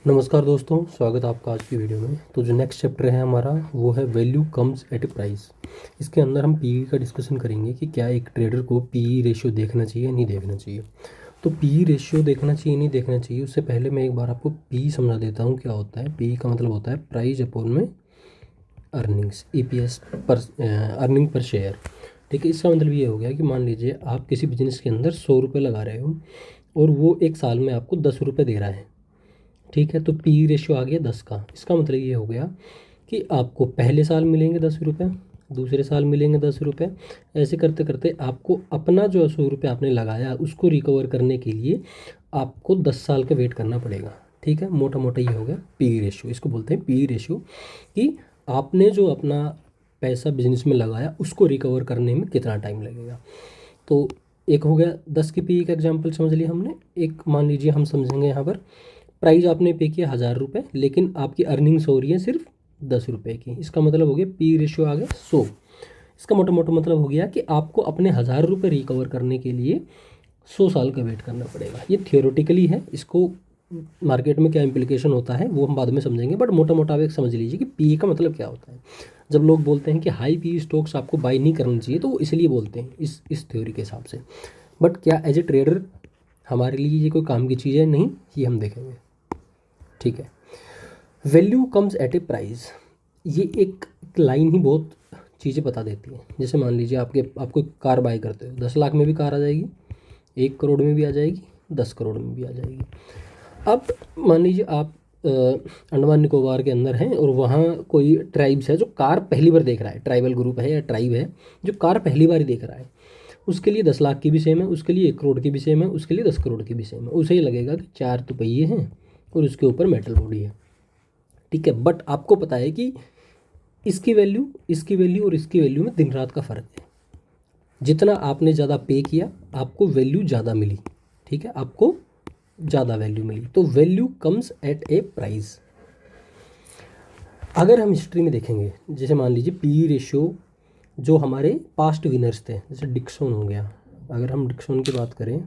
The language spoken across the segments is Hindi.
नमस्कार दोस्तों, स्वागत है आपका आज की वीडियो में। तो जो नेक्स्ट चैप्टर है हमारा वो है value comes at A price. इसके अंदर हम पीई का डिस्कशन करेंगे कि क्या एक ट्रेडर को पीई रेशियो देखना चाहिए नहीं देखना चाहिए। तो पीई रेशियो देखना चाहिए नहीं देखना चाहिए, उससे पहले मैं एक बार आपको पीई समझा देता हूँ क्या होता है। पीई का मतलब होता है प्राइस अपॉन में अर्निंग्स, ईपीएस पर अर्निंग पर शेयर। ठीक है, इसका मतलब ये हो गया कि मान लीजिए आप किसी बिजनेस के अंदर 100 रुपये लगा रहे हो और वो एक साल में आपको 10 रुपये दे रहा है। ठीक है, तो पी रेशियो आ गया 10 का। इसका मतलब ये हो गया कि आपको पहले साल मिलेंगे 10 रुपये, दूसरे साल मिलेंगे 10 रुपये, ऐसे करते करते आपको अपना जो 100 रुपये आपने लगाया उसको रिकवर करने के लिए आपको 10 साल का वेट करना पड़ेगा। ठीक है, मोटा मोटा ये हो गया पी रेशियो। इसको बोलते हैं पी रेशियो कि आपने जो अपना पैसा बिजनेस में लगाया उसको रिकवर करने में कितना टाइम लगेगा। तो एक हो गया 10 की पी का एग्जाम्पल समझ लिया हमने। एक मान लीजिए हम समझेंगे यहाँ पर प्राइस आपने पे किया 1000 रुपये, लेकिन आपकी अर्निंग्स हो रही है सिर्फ 10 रुपये की। इसका मतलब हो गया पी रेशियो आ गया 100। इसका मोटा मोटा मतलब हो गया कि आपको अपने 1000 रुपये रिकवर करने के लिए 100 साल का वेट करना पड़ेगा। ये थियोरेटिकली है, इसको मार्केट में क्या इम्प्लीकेशन होता है वो हम बाद में समझेंगे, बट मोटा मोटा आप एक समझ लीजिए कि पी का मतलब क्या होता है। जब लोग बोलते हैं कि हाई पी स्टॉक्स आपको बाई नहीं करना चाहिए तो वो इसलिए बोलते हैं इस थ्योरी के हिसाब से। बट क्या एज ए ट्रेडर हमारे लिए ये कोई काम की चीज़ है? नहीं, ये हम देखेंगे। ठीक है, value comes at A price, ये एक लाइन ही बहुत चीज़ें बता देती है। जैसे मान लीजिए आपको एक कार बाय करते हो, 10 लाख में भी कार आ जाएगी, 1 करोड़ में भी आ जाएगी, 10 करोड़ में भी आ जाएगी। अब मान लीजिए आप अंडमान निकोबार के अंदर हैं और वहाँ कोई ट्राइब्स है जो कार पहली बार देख रहा है, ट्राइबल ग्रुप है या ट्राइब है जो कार पहली बार ही देख रहा है। उसके लिए 10 लाख की भी सेम है, उसके लिए 1 करोड़ की भी सेम है, उसके लिए 10 करोड़ की भी सेम है। उसे ही लगेगा कि 4 तो पहिए हैं और उसके ऊपर मेटल बॉडी है। ठीक है, बट आपको पता है कि इसकी वैल्यू और इसकी वैल्यू में दिन रात का फ़र्क है। जितना आपने ज़्यादा पे किया आपको वैल्यू ज़्यादा मिली। ठीक है, आपको ज़्यादा वैल्यू मिली, तो value comes at A price. अगर हम हिस्ट्री में देखेंगे, जैसे मान लीजिए पी रेशियो जो हमारे पास्ट विनर्स थे, जैसे डिक्सन हो गया, अगर हम डिक्सन की बात करें,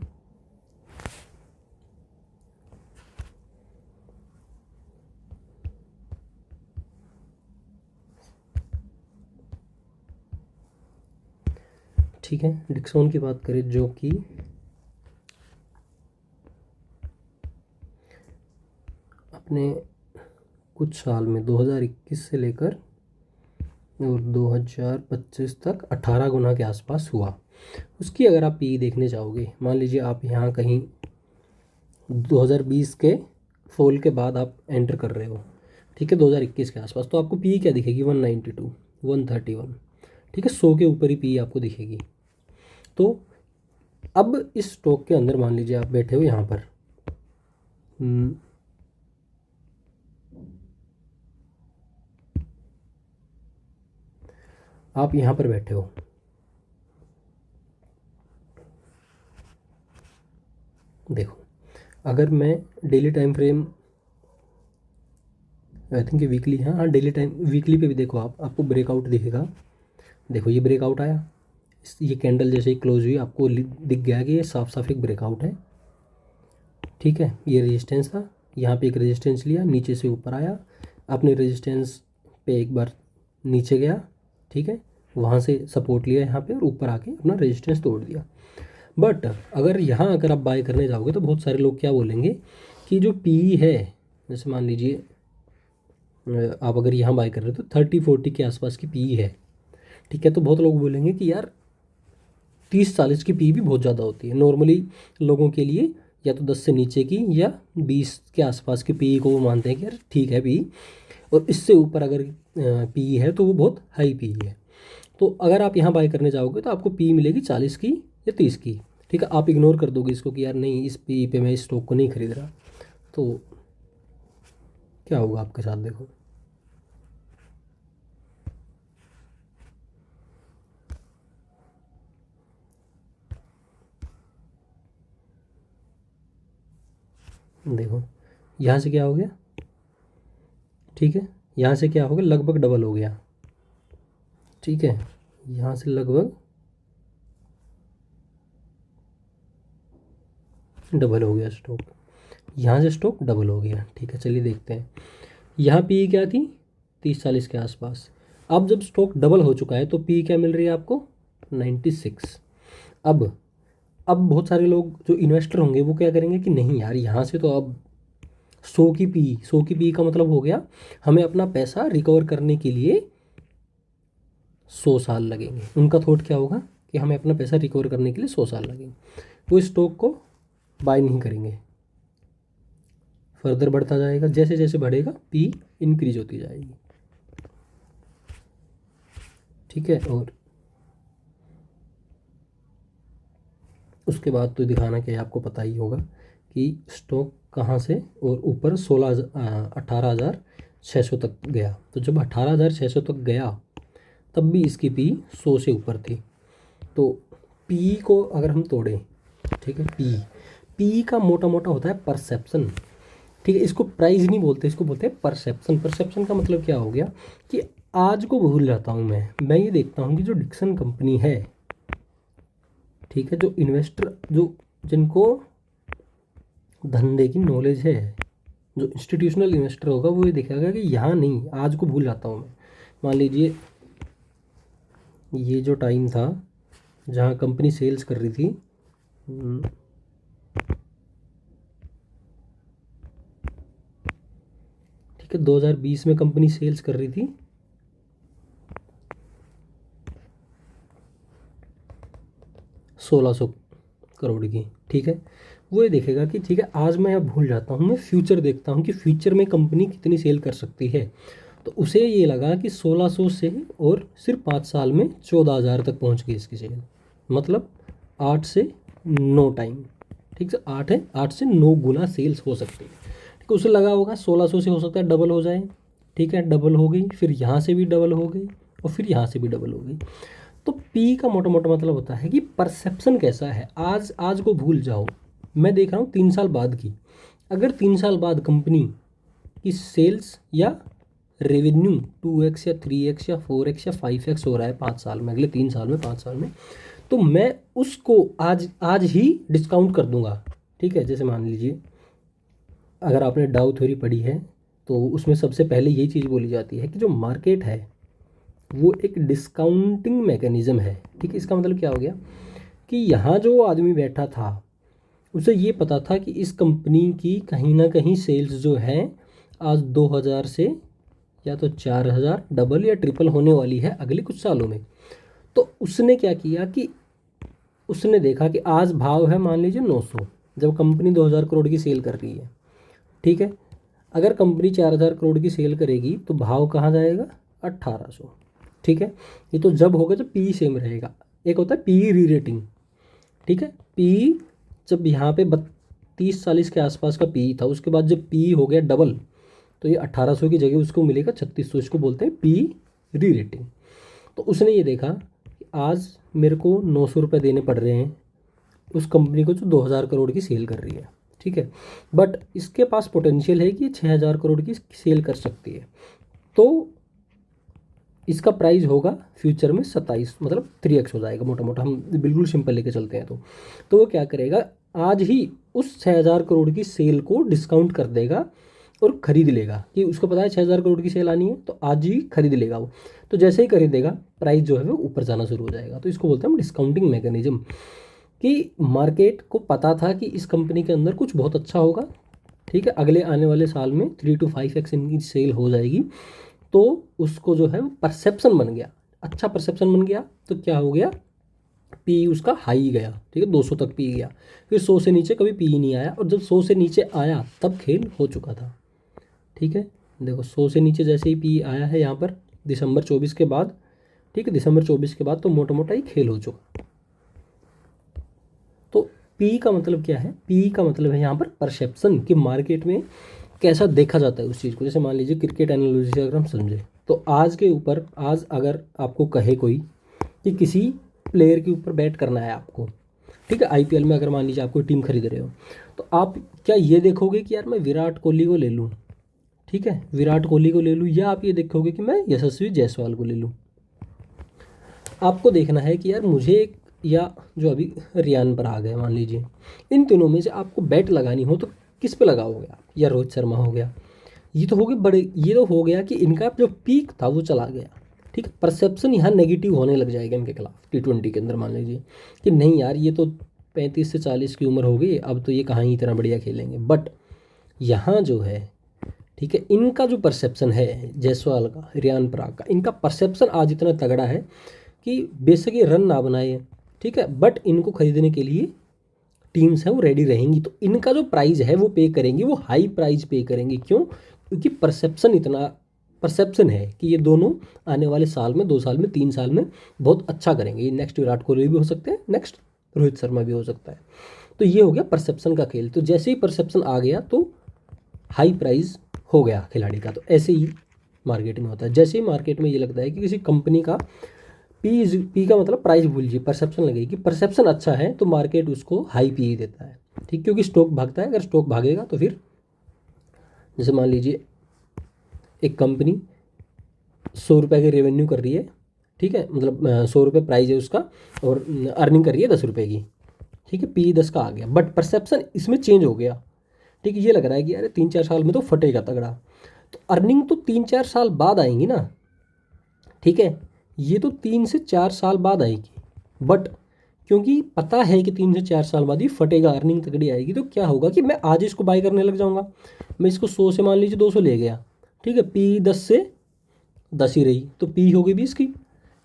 ठीक है, डिक्सन की बात करें जो कि अपने कुछ साल में 2021 से लेकर और 2025 तक 18 गुना के आसपास हुआ। उसकी अगर आप पी देखने जाओगे, मान लीजिए आप यहाँ कहीं 2020 के फॉल के बाद आप एंटर कर रहे हो, ठीक है, 2021 के आसपास, तो आपको पी क्या दिखेगी? 192, 131। ठीक है, 100 के ऊपर ही पी आपको दिखेगी। तो अब इस स्टॉक के अंदर मान लीजिए आप बैठे हो यहाँ पर, आप यहाँ पर बैठे हो, देखो, अगर मैं daily time frame, I think weekly, हाँ डेली टाइम वीकली पे भी देखो आपको ब्रेकआउट दिखेगा। देखो ये ब्रेकआउट आया, ये कैंडल जैसे ही क्लोज हुई आपको दिख गया कि ये साफ साफ एक ब्रेकआउट है। ठीक है, ये रेजिस्टेंस था, यहाँ पे एक रेजिस्टेंस लिया, नीचे से ऊपर आया, अपने रेजिस्टेंस पे एक बार नीचे गया, ठीक है, वहाँ से सपोर्ट लिया यहाँ पे और ऊपर आके अपना रेजिस्टेंस तोड़ दिया। बट अगर यहाँ अगर आप बाय करने जाओगे तो बहुत सारे लोग क्या बोलेंगे कि जो पी है, जैसे मान लीजिए आप अगर यहाँ बाय कर रहे हो तो 30-40 के आसपास की पी है। ठीक है, तो बहुत लोग बोलेंगे कि यार 30-40 की पी भी बहुत ज़्यादा होती है नॉर्मली लोगों के लिए, या तो 10 से नीचे की या 20 के आसपास की पी को वो मानते हैं कि यार ठीक है पी, और इससे ऊपर अगर पी है तो वो बहुत हाई पी है। तो अगर आप यहाँ बाय करने जाओगे तो आपको पी मिलेगी 40 की या 30 की। ठीक है, आप इग्नोर कर दोगे इसको कि यार नहीं, इस पी पे मैं इस स्टॉक को नहीं खरीद रहा, तो क्या होगा आपके साथ? देखो, देखो यहाँ से क्या हो गया, ठीक है, यहाँ से क्या हो गया, लगभग डबल हो गया। ठीक है, यहाँ से लगभग डबल हो गया स्टॉक। यहाँ से स्टॉक डबल हो गया। ठीक है, चलिए देखते हैं। यहाँ पी क्या थी, 30-40 के आसपास। अब जब स्टॉक डबल हो चुका है तो पी क्या मिल रही है आपको, 96। अब बहुत सारे लोग जो इन्वेस्टर होंगे वो क्या करेंगे कि नहीं यार, यहाँ से तो अब 100 की पी का मतलब हो गया हमें अपना पैसा रिकवर करने के लिए 100 साल लगेंगे। उनका थॉट क्या होगा कि हमें अपना पैसा रिकवर करने के लिए 100 साल लगेंगे। वो स्टॉक को बाय नहीं करेंगे, फर्दर बढ़ता जाएगा, जैसे जैसे बढ़ेगा पी इंक्रीज होती जाएगी। ठीक है, और उसके बाद तो दिखाना क्या है, आपको पता ही होगा कि स्टॉक कहाँ से और ऊपर 18,600 तक गया। तो जब 18,600 तक गया तब भी इसकी पी 100 से ऊपर थी। तो पी को अगर हम तोड़ें, ठीक है, पी का मोटा मोटा होता है परसेप्शन। ठीक है, इसको प्राइस नहीं बोलते, इसको बोलते हैं परसेप्शन। परसेप्शन का मतलब क्या हो गया कि आज को भूल जाता हूँ मैं ये देखता हूँ कि जो डिक्सन कंपनी है, ठीक है, जो इन्वेस्टर, जो जिनको धंधे की नॉलेज है, जो इंस्टीट्यूशनल इन्वेस्टर होगा वो ये देखेगा कि यहाँ नहीं, आज को भूल जाता हूँ मैं। मान लीजिए ये जो टाइम था जहाँ कंपनी सेल्स कर रही थी, ठीक है, 2020 में कंपनी सेल्स कर रही थी 1600 करोड़ की। ठीक है, वो ये देखेगा कि ठीक है, आज मैं अब भूल जाता हूँ, मैं फ्यूचर देखता हूँ कि फ्यूचर में कंपनी कितनी सेल कर सकती है। तो उसे ये लगा कि 1600 से और सिर्फ 5 साल में 14,000 तक पहुँच गई इसकी सेल, मतलब 8 से 9 टाइम। ठीक है, 8 से 9 गुना सेल्स हो सकती है। ठीक है, उसे लगा होगा 1600 से हो सकता है डबल हो जाए। ठीक है, डबल हो गई, फिर यहाँ से भी डबल हो गई और फिर यहाँ से भी डबल हो गई। तो पी का मोटा मोटा मतलब होता है कि परसेप्शन कैसा है। आज को भूल जाओ, मैं देख रहा हूँ 3 साल बाद की, अगर 3 साल बाद कंपनी की सेल्स या रेवेन्यू 2x या 3x या 4x या 5x हो रहा है 5 साल में, अगले 3 साल में, 5 साल में, तो मैं उसको आज ही डिस्काउंट कर दूंगा। ठीक है, जैसे मान लीजिए अगर आपने डाउ थ्योरी पढ़ी है तो उसमें सबसे पहले यही चीज़ बोली जाती है कि जो मार्केट है वो एक डिस्काउंटिंग मैकेनिज़्म है। ठीक है, इसका मतलब क्या हो गया कि यहाँ जो आदमी बैठा था उसे ये पता था कि इस कंपनी की कहीं ना कहीं सेल्स जो है आज 2,000 से या तो 4,000 डबल या ट्रिपल होने वाली है अगले कुछ सालों में। तो उसने क्या किया कि उसने देखा कि आज भाव है मान लीजिए 900, जब कंपनी 2,000 करोड़ की सेल कर रही है। ठीक है, अगर कंपनी 4,000 करोड़ की सेल करेगी तो भाव कहाँ जाएगा, 1,800। ठीक है, ये तो जब होगा जब पी सेम रहेगा। एक होता है पी री रेटिंग। ठीक है, पी जब यहाँ पे 32-40 के आसपास का पी था, उसके बाद जब पी हो गया डबल तो ये 1,800 की जगह उसको मिलेगा 3,600। इसको बोलते हैं पी री रेटिंग। तो उसने ये देखा कि आज मेरे को 900 रुपये देने पड़ रहे हैं उस कंपनी को जो 2,000 करोड़ की सेल कर रही है। ठीक है, बट इसके पास पोटेंशियल है कि ये 6,000 करोड़ की सेल कर सकती है। तो इसका प्राइस होगा फ्यूचर में 27, मतलब 3x हो जाएगा मोटा मोटा, हम बिल्कुल सिंपल लेके चलते हैं। तो वो क्या करेगा, आज ही उस 6,000 करोड़ की सेल को डिस्काउंट कर देगा और ख़रीद लेगा, कि उसको पता है 6,000 करोड़ की सेल आनी है तो आज ही खरीद लेगा वो। तो जैसे ही खरीदेगा प्राइस जो है वो ऊपर जाना शुरू हो जाएगा। तो इसको बोलते हैं हम डिस्काउंटिंग मैकेनिज्म, कि मार्केट को पता था कि इस कंपनी के अंदर कुछ बहुत अच्छा होगा। ठीक है, अगले आने वाले साल में 3 to 5x इनकी सेल हो जाएगी। तो उसको जो है परसेप्शन बन गया, अच्छा परसेप्शन बन गया, तो क्या हो गया, पी उसका हाई गया। ठीक है, 200 तक पी गया, फिर 100 से नीचे कभी पी नहीं आया, और जब 100 से नीचे आया तब खेल हो चुका था। ठीक है, देखो 100 से नीचे जैसे ही पी आया है यहाँ पर दिसंबर 24 के बाद, ठीक है, दिसंबर 24 के बाद तो मोटा मोटा ही खेल हो चुका। तो पी का मतलब क्या है, पी का मतलब है यहाँ पर परसेप्शन, कि मार्केट में कैसा देखा जाता है उस चीज़ को। जैसे मान लीजिए क्रिकेट एनालॉजी से अगर हम समझें तो आज के ऊपर, आज अगर आपको कहे कोई कि किसी प्लेयर के ऊपर बैट करना है आपको, ठीक है, आईपीएल में अगर मान लीजिए आप कोई टीम खरीद रहे हो, तो आप क्या ये देखोगे कि यार मैं विराट कोहली को ले लूँ, ठीक है, विराट कोहली को ले लूँ, या आप ये देखोगे कि मैं यशस्वी जायसवाल को ले लूँ? आपको देखना है कि यार मुझे, या जो अभी रियान पर आ गए मान लीजिए, इन तीनों में से आपको बैट लगानी हो तो किस पे लगाओगे आप? या रोहित शर्मा हो गया, ये तो हो गए बड़े, ये तो हो गया कि इनका जो पीक था वो चला गया, ठीक है। परसेप्शन यहाँ नेगेटिव होने लग जाएगा इनके खिलाफ T20 के अंदर, मान लीजिए कि नहीं यार ये तो 35 से 40 की उम्र हो गई, अब तो ये कहाँ ही इतना बढ़िया खेलेंगे। बट यहाँ जो है, ठीक है, इनका जो परसेप्शन है जायसवाल का, रियान पराग का, इनका परसेप्शन आज इतना तगड़ा है कि बेशक ये रन ना बनाए, ठीक है, बट इनको खरीदने के लिए टीम्स हैं वो रेडी रहेंगी, तो इनका जो प्राइस है वो पे करेंगी, वो हाई प्राइस पे करेंगी। क्यों? क्योंकि परसेप्शन इतना परसेप्शन है कि ये दोनों आने वाले साल में, 2 साल में, 3 साल में बहुत अच्छा करेंगे। ये नेक्स्ट विराट कोहली भी हो सकते हैं, नेक्स्ट रोहित शर्मा भी हो सकता है। तो ये हो गया परसेप्शन का खेल। तो जैसे ही परसेप्शन आ गया तो हाई प्राइस हो गया खिलाड़ी का। तो ऐसे ही मार्केट में होता है। जैसे ही मार्केट में ये लगता है कि किसी कंपनी का पी का मतलब प्राइस भूल लीजिए, परसेप्शन लगेगी कि परसेप्शन अच्छा है तो मार्केट उसको हाई पी देता है, ठीक, क्योंकि स्टॉक भागता है। अगर स्टॉक भागेगा तो फिर जैसे मान लीजिए एक कंपनी 100 रुपये की रेवेन्यू कर रही है, ठीक है, मतलब 100 रुपये प्राइस है उसका और अर्निंग कर रही है 10 रुपये की, ठीक है, पी 10 का आ गया, बट परसेप्शन इसमें चेंज हो गया, ठीक है। ये लग रहा है कि अरे 3-4 साल में तो फटेगा तगड़ा, तो अर्निंग तो 3-4 साल बाद आएंगी ना, ठीक है, ये तो 3 से 4 साल बाद आएगी। बट क्योंकि पता है कि 3 से 4 साल बाद ही फटेगा, अर्निंग तगड़ी आएगी, तो क्या होगा कि मैं आज इसको बाय करने लग जाऊंगा। मैं इसको 100 से मान लीजिए 200 ले गया, ठीक है, पी 10 से 10 ही रही तो पी होगी 20 की।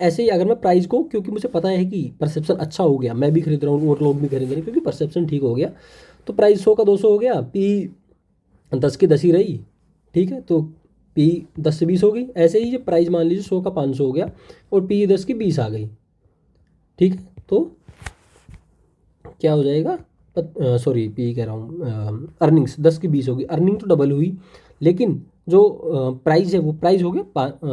ऐसे ही अगर मैं प्राइस को, क्योंकि मुझे पता है कि परसेप्शन अच्छा हो गया, मैं भी खरीद रहा हूँ और लोग भी खरीद रहे हैं क्योंकि परसेप्शन ठीक हो गया, तो प्राइस 100 का 200 हो गया, पी 10 की 10 ही रही, ठीक है, तो पी 10 से 20 हो गई। ऐसे ही जब प्राइस मान लीजिए 100 का 500 हो गया और पी 10 की 20 आ गई, ठीक है, तो क्या हो जाएगा, सॉरी पी कह रहा हूँ, अर्निंग्स 10 की 20 होगी, अर्निंग तो डबल हुई, लेकिन जो प्राइस है वो प्राइस हो गया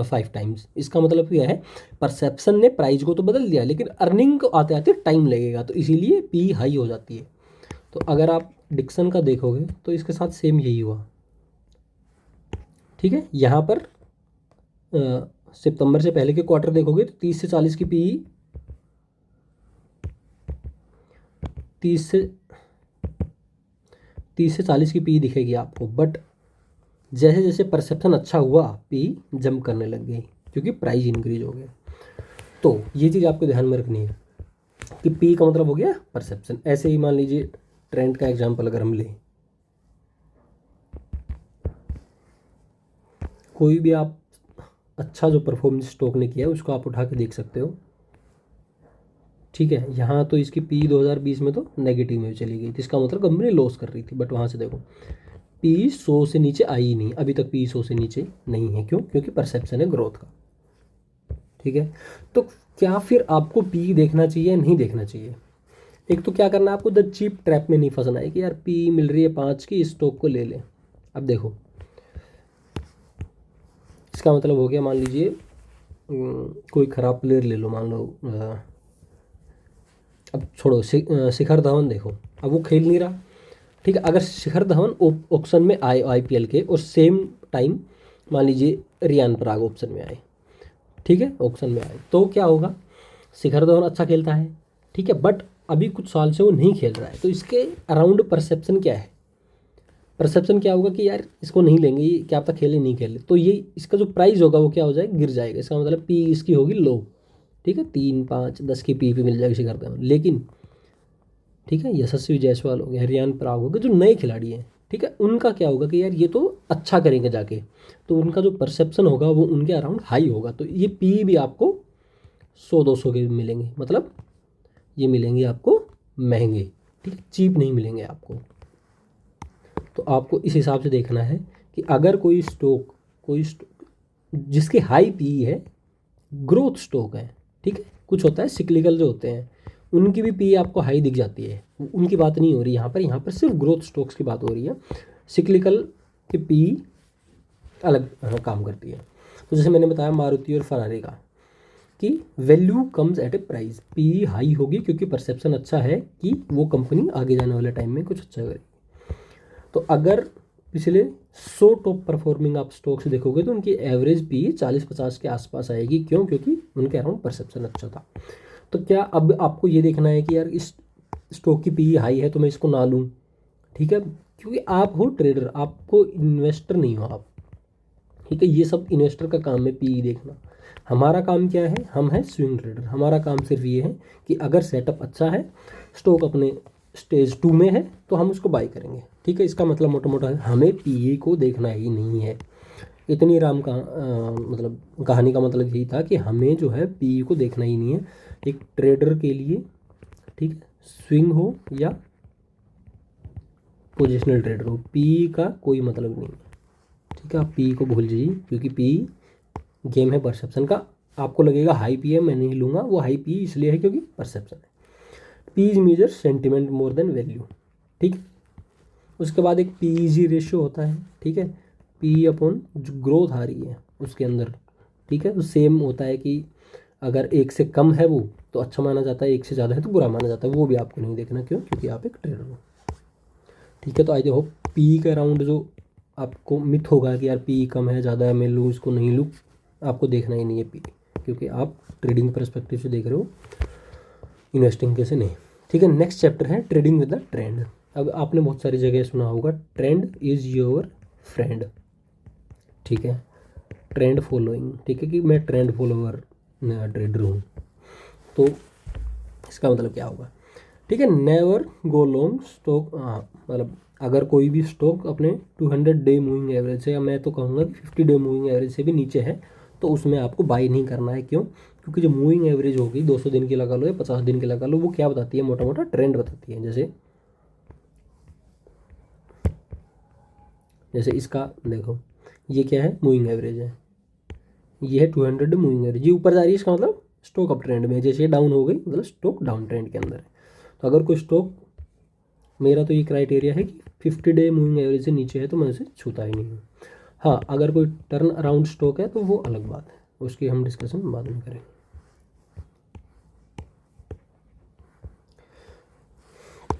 5 टाइम्स। इसका मतलब क्या है, परसेप्शन ने प्राइस को तो बदल दिया, लेकिन अर्निंग को आते आते टाइम लगेगा, तो इसीलिए पी हाई हो जाती है। तो अगर आप डिक्सन का देखोगे तो इसके साथ सेम यही हुआ, ठीक है। यहाँ पर सितंबर से पहले के क्वार्टर देखोगे तो 30 से 40 की पी, 30 से 40 की पी दिखेगी आपको, बट जैसे जैसे परसेप्शन अच्छा हुआ पी जंप करने लग गई क्योंकि प्राइस इंक्रीज हो गया। तो ये चीज़ आपको ध्यान में रखनी है कि पी का मतलब हो गया परसेप्शन। ऐसे ही मान लीजिए ट्रेंड का एग्जांपल अगर हम लें, कोई भी आप अच्छा जो परफॉर्मेंस स्टॉक ने किया है उसको आप उठा के देख सकते हो, ठीक है। यहाँ तो इसकी पी 2020 में तो नेगेटिव में चली गई थी, इसका मतलब कंपनी लॉस कर रही थी, बट वहाँ से देखो पी 100 से नीचे आई ही नहीं, अभी तक पी 100 से नीचे नहीं है। क्यों? क्योंकि परसेप्शन है ग्रोथ का, ठीक है। तो क्या फिर आपको पी देखना चाहिए नहीं देखना चाहिए? एक तो क्या करना है आपको, द चीप ट्रैप में नहीं फंसना है कि यार पी मिल रही है 5 की, इस स्टॉक को ले लें। अब देखो इसका मतलब हो गया, मान लीजिए कोई ख़राब प्लेयर ले लो, मान लो अब छोड़ो, शिखर धवन देखो, अब वो खेल नहीं रहा, ठीक है। अगर शिखर धवन ऑप्शन में आए आईपीएल के और सेम टाइम मान लीजिए रियान पराग ऑप्शन में आए, ठीक है, ऑप्शन में आए, तो क्या होगा, शिखर धवन अच्छा खेलता है, ठीक है, बट अभी कुछ साल से वो नहीं खेल रहा है, तो इसके अराउंड परसेप्शन क्या है, परसेप्शन क्या होगा कि यार इसको नहीं लेंगे, ये क्या पता खेले नहीं खेले, तो ये इसका जो प्राइस होगा वो क्या हो जाएगा, गिर जाएगा। इसका मतलब पी इसकी होगी लो, ठीक है, 3, 5, 10 की पी मिल जाएगी शिखर धवन। लेकिन ठीक है, यशस्वी जायसवाल हो गया, रियान पराग हो गए, जो नए खिलाड़ी हैं, ठीक है, उनका क्या होगा कि यार ये तो अच्छा करेंगे जाके, तो उनका जो परसेप्शन होगा वो उनके अराउंड हाई होगा, तो ये पी भी आपको 100-200 के मिलेंगे, मतलब ये मिलेंगे आपको महंगे, ठीक है, चीप नहीं मिलेंगे आपको। तो आपको इस हिसाब से देखना है कि अगर कोई स्टॉक जिसके हाई पी है, ग्रोथ स्टॉक है, ठीक है, कुछ होता है सिक्लिकल जो होते हैं उनकी भी पी आपको हाई दिख जाती है, उनकी बात नहीं हो रही यहाँ पर सिर्फ ग्रोथ स्टॉक्स की बात हो रही है। सिक्लिकल की पी अलग काम करती है। तो जैसे मैंने बताया मारुति और फरारी का कि value comes at A price, P high होगी क्योंकि परसेप्शन अच्छा है कि वो कंपनी आगे जाने वाले टाइम में कुछ अच्छा करेगी। तो अगर पिछले 100 टॉप परफॉर्मिंग आप स्टॉक्स देखोगे तो उनकी एवरेज पी 40-50 के आसपास आएगी। क्यों? क्योंकि उनके अराउंड परसेप्शन अच्छा था। तो क्या अब आपको ये देखना है कि यार इस स्टॉक की पी हाई है तो मैं इसको ना लूँ, ठीक है, क्योंकि आप हो ट्रेडर, आपको इन्वेस्टर नहीं हो आप, ठीक है। ये सब इन्वेस्टर का काम है पीई देखना। हमारा काम क्या है, हम है स्विंग ट्रेडर। हमारा काम सिर्फ ये है कि अगर सेटअप अच्छा है, स्टॉक अपने स्टेज 2 में है, तो हम उसको बाई करेंगे, ठीक है। इसका मतलब मोटा मोटा हमें पीई को देखना ही नहीं है। इतनी राम का मतलब कहानी का मतलब यही था कि हमें जो है पीई को देखना ही नहीं है एक ट्रेडर के लिए, ठीक है। स्विंग हो या पोजिशनल ट्रेडर हो, पीई का कोई मतलब नहीं है, ठीक है। आप पीई को भूल जाइए, क्योंकि पीई गेम है परसेप्शन का। आपको लगेगा हाई पी है मैं नहीं लूँगा, वो हाई पी इसलिए है क्योंकि परसेप्शन है। P is major sentiment more than value, ठीक है। उसके बाद एक पी जी रेशियो होता है, ठीक है। पी अपॉन जो ग्रोथ आ रही है उसके अंदर, ठीक है। तो सेम होता है कि अगर 1 से कम है वो तो अच्छा माना जाता है, 1 से ज़्यादा है तो बुरा माना जाता है। वो भी आपको नहीं देखना, क्यों? क्योंकि आप एक ट्रेडर हो, ठीक है। तो आई होप पी के अराउंड जो आपको मिथ होगा कि यार पी कम है ज़्यादा है मैं लूँ इसको नहीं लूँ, आपको देखना ही नहीं है पी, क्योंकि आप ट्रेडिंग परस्पेक्टिव से देख रहे हो, इन्वेस्टिंग के से नहीं, ठीक है। नेक्स्ट चैप्टर है ट्रेडिंग विद द ट्रेंड। अब आपने बहुत सारी जगह सुना होगा ट्रेंड इज़ योर फ्रेंड, ठीक है। ट्रेंड फॉलोइंग, ठीक है, कि मैं ट्रेंड फॉलोअर ट्रेडर हूँ, तो इसका मतलब क्या होगा, ठीक है। नेवर गो लॉन्ग स्टॉक, मतलब अगर कोई भी स्टॉक अपने 200 डे मूविंग एवरेज से, या मैं तो कहूँगा कि 50 डे मूविंग एवरेज से भी नीचे है, तो उसमें आपको बाई नहीं करना है। क्यों? क्योंकि जो मूविंग एवरेज होगी 200 दिन की लगा लो या 50 दिन की लगा लो, वो क्या बताती है, मोटा मोटा ट्रेंड बताती है। जैसे इसका देखो, ये क्या है, मूविंग एवरेज है, ये है 200 मूविंग एवरेज, ये ऊपर जा रही है, इसका मतलब स्टॉक अप ट्रेंड में है। जैसे ये डाउन हो गई मतलब स्टॉक डाउन ट्रेंड के अंदर है। तो अगर कोई स्टॉक, मेरा तो ये क्राइटेरिया है कि 50 डे मूविंग एवरेज से नीचे है तो मैं उसे छूता ही नहीं हूँ। हाँ, अगर कोई टर्न अराउंड स्टॉक है तो वो अलग बात है, उसकी हम डिस्कशन बाद में करेंगे,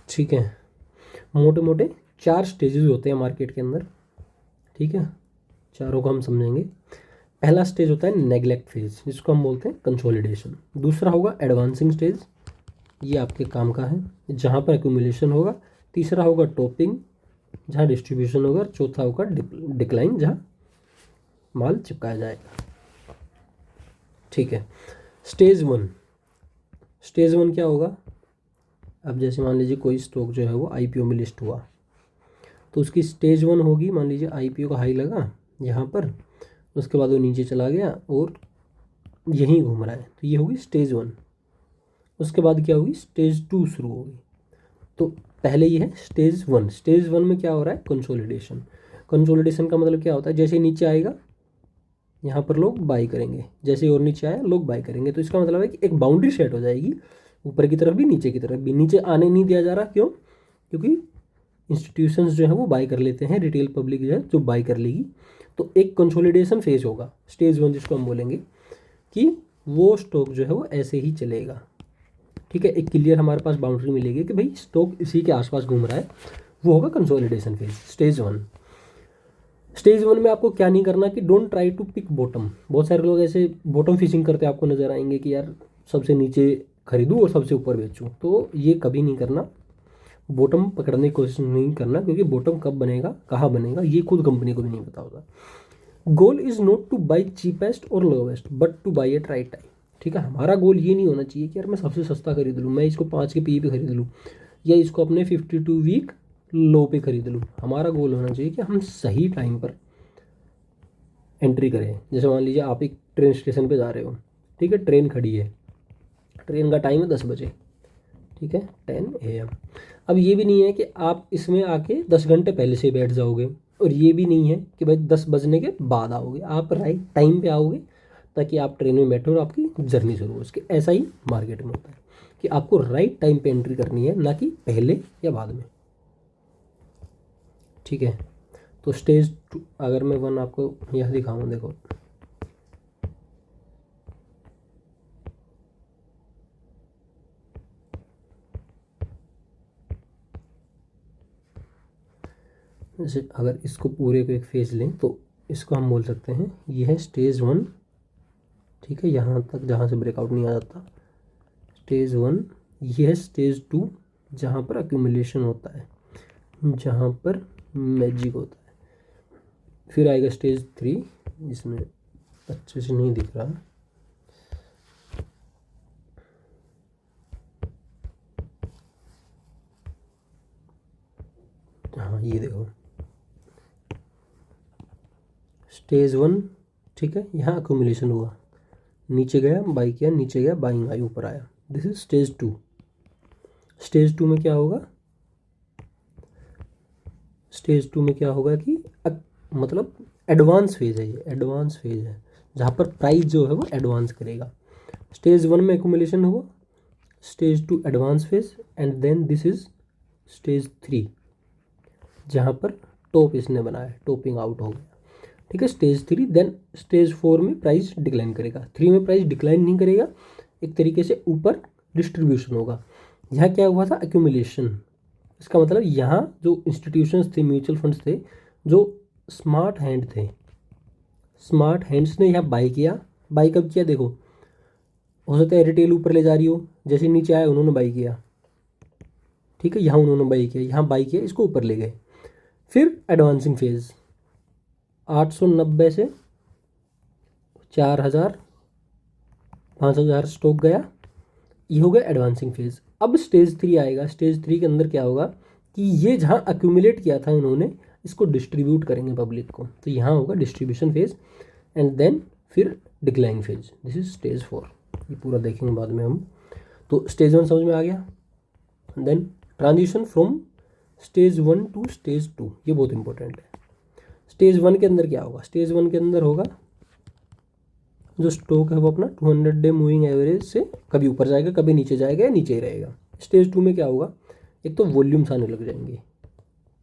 ठीक है। मोटे मोटे 4 स्टेजेस होते हैं मार्केट के अंदर, ठीक है। चारों को हम समझेंगे। पहला स्टेज होता है नेग्लेक्ट फेज, जिसको हम बोलते हैं कंसोलिडेशन। दूसरा होगा एडवांसिंग स्टेज, ये आपके काम का है, जहाँ पर एक्यूमुलेशन होगा। तीसरा होगा टॉपिंग, जहाँ डिस्ट्रीब्यूशन होगा। और चौथा होगा डिक्लाइन, जहाँ माल चिपकाया जाएगा, ठीक है। स्टेज 1 क्या होगा, अब जैसे मान लीजिए कोई स्टॉक जो है वो आईपीओ में लिस्ट हुआ, तो उसकी स्टेज 1 होगी, मान लीजिए आईपीओ का हाई लगा यहाँ पर, उसके बाद वो नीचे चला गया और यहीं घूम रहा है, तो ये होगी स्टेज 1। उसके बाद क्या होगी, स्टेज 2 शुरू होगी। तो पहले ये है स्टेज 1। स्टेज 1 में क्या हो रहा है, कंसोलिडेशन। कंसोलिडेशन का मतलब क्या होता है, जैसे नीचे आएगा यहाँ पर लोग बाई करेंगे, जैसे और नीचे आया लोग बाई करेंगे। तो इसका मतलब है कि एक बाउंड्री सेट हो जाएगी, ऊपर की तरफ भी नीचे की तरफ भी। नीचे आने नहीं दिया जा रहा, क्यों? क्योंकि इंस्टीट्यूशंस जो है वो बाई कर लेते हैं, रिटेल पब्लिक जो है जो बाई कर लेगी। तो एक कंसोलिडेशन फेज होगा स्टेज 1, जिसको हम बोलेंगे कि वो स्टॉक जो है वो ऐसे ही चलेगा, ठीक है। एक क्लियर हमारे पास बाउंड्री मिलेगी कि भाई स्टॉक इसी के आसपास घूम रहा है, वो होगा कंसोलिडेशन फेज, स्टेज 1। स्टेज 1 में आपको क्या नहीं करना कि don't try to pick bottom. बहुत सारे लोग ऐसे बॉटम फिशिंग करते आपको नजर आएंगे कि यार सबसे नीचे खरीदूँ और सबसे ऊपर बेचूँ, तो ये कभी नहीं करना। बॉटम पकड़ने की कोशिश नहीं करना, क्योंकि बॉटम कब बनेगा, कहाँ बनेगा, ये खुद कंपनी को भी नहीं पता होगा। Goal is not to buy cheapest और lowest but to buy at right time, ठीक है। हमारा गोल ये नहीं होना चाहिए कि यार मैं सबसे सस्ता खरीद लूँ, मैं इसको 5 के पी पे खरीद लूँ, या इसको अपने 52 वीक लो पे खरीद लूँ। हमारा गोल होना चाहिए कि हम सही टाइम पर एंट्री करें। जैसे मान लीजिए आप एक ट्रेन स्टेशन पे जा रहे हो, ठीक है, ट्रेन खड़ी है, ट्रेन का टाइम है 10 बजे, ठीक है, 10 AM। अब ये भी नहीं है कि आप इसमें आके 10 घंटे पहले से बैठ जाओगे, और ये भी नहीं है कि भाई 10 बजने के बाद आओगे। आप राइट टाइम पे आओगे ताकि आप ट्रेन में बैठो और आपकी जर्नी शुरू हो सके। ऐसा ही मार्केट में होता है कि आपको राइट टाइम पे एंट्री करनी है, ना कि पहले या बाद में, ठीक है। तो स्टेज 2, अगर मैं 1 आपको यह दिखाऊँ, देखो जैसे अगर इसको पूरे को एक फेज लें तो इसको हम बोल सकते हैं ये है स्टेज 1, ठीक है, यहाँ तक जहाँ से ब्रेकआउट नहीं आ जाता। स्टेज 1 ये है, स्टेज 2 जहाँ पर एक्यूमुलेशन होता है, जहाँ पर मैजिक होता है। फिर आएगा स्टेज 3, जिसमें अच्छे से नहीं दिख रहा, हाँ ये देखो स्टेज 1, ठीक है। यहाँ अक्यूमुलेशन हुआ, नीचे गया बाई किया, नीचे गया बाइंग आई, ऊपर आया। This is stage 2। स्टेज 2 में क्या होगा, स्टेज 2 में क्या होगा कि मतलब एडवांस फेज है, ये एडवांस फेज है जहाँ पर प्राइस जो है वो एडवांस करेगा। स्टेज 1 में एक्यूमुलेशन हुआ, stage 2 advance phase, and then this is stage 3 जहाँ पर टॉप इसने बनाया, टॉपिंग आउट हो गया, ठीक है। स्टेज 3, देन स्टेज 4 में प्राइस डिक्लाइन करेगा। 3 में प्राइस डिक्लाइन नहीं करेगा, एक तरीके से ऊपर डिस्ट्रीब्यूशन होगा। यहाँ क्या हुआ था, एक्यूमुलेशन। इसका मतलब यहाँ जो इंस्टीट्यूशंस थे, म्यूचुअल फंड्स थे, जो स्मार्ट हैंड थे, स्मार्ट हैंड्स ने यहाँ बाई किया। बाई कब किया देखो, हो सकता है रिटेल ऊपर ले जा रही हो, जैसे नीचे आया उन्होंने बाई किया, ठीक है। यहाँ उन्होंने बाई किया, यहाँ बाई किया, इसको ऊपर ले गए। फिर एडवांसिंग फेज 890 से 4000 5000 स्टॉक गया, ये हो गया एडवांसिंग फेज। अब स्टेज 3 आएगा। स्टेज 3 के अंदर क्या होगा कि ये जहाँ अक्यूमुलेट किया था इन्होंने, इसको डिस्ट्रीब्यूट करेंगे पब्लिक को, तो यहाँ होगा डिस्ट्रीब्यूशन फेज, एंड देन फिर decline phase. This is stage 4। ये पूरा देखेंगे बाद में हम। तो स्टेज 1 समझ में आ गया। Then transition from stage 1 to stage 2, ये बहुत इंपॉर्टेंट है। स्टेज 1 के अंदर क्या होगा, स्टेज 1 के अंदर होगा जो स्टॉक है वो अपना 200 डे मूविंग एवरेज से कभी ऊपर जाएगा, कभी नीचे जाएगा, या नीचे ही रहेगा। स्टेज 2 में क्या होगा, एक तो वॉल्यूम्स आने लग जाएंगे,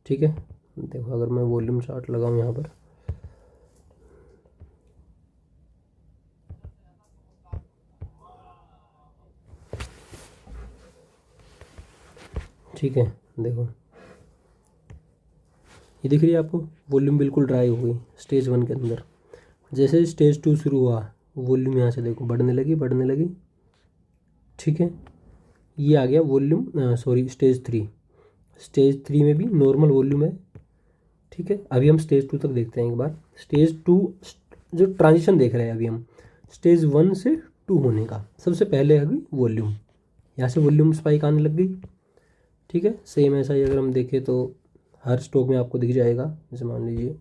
ठीक है। देखो अगर मैं वॉल्यूम चार्ट लगाऊं यहाँ पर, ठीक है, देखो ये दिख रही है आपको, वॉल्यूम बिल्कुल ड्राई हो गई स्टेज 1 के अंदर। जैसे स्टेज 2 शुरू हुआ, वॉल्यूम यहाँ से देखो बढ़ने लगी, बढ़ने लगी, ठीक है। ये आ गया वॉल्यूम, सॉरी स्टेज 3। स्टेज 3 में भी नॉर्मल वॉल्यूम है, ठीक है। अभी हम स्टेज 2 तक देखते हैं एक बार। स्टेज 2 जो ट्रांजिशन देख रहे हैं अभी हम, स्टेज 1 से 2 होने का, सबसे पहले है वॉल्यूम, यहाँ से वॉल्यूम स्पाइक आने लग गई, ठीक है। सेम ऐसा ही अगर हम देखें तो हर स्टॉक में आपको दिख जाएगा। जैसे मान लीजिए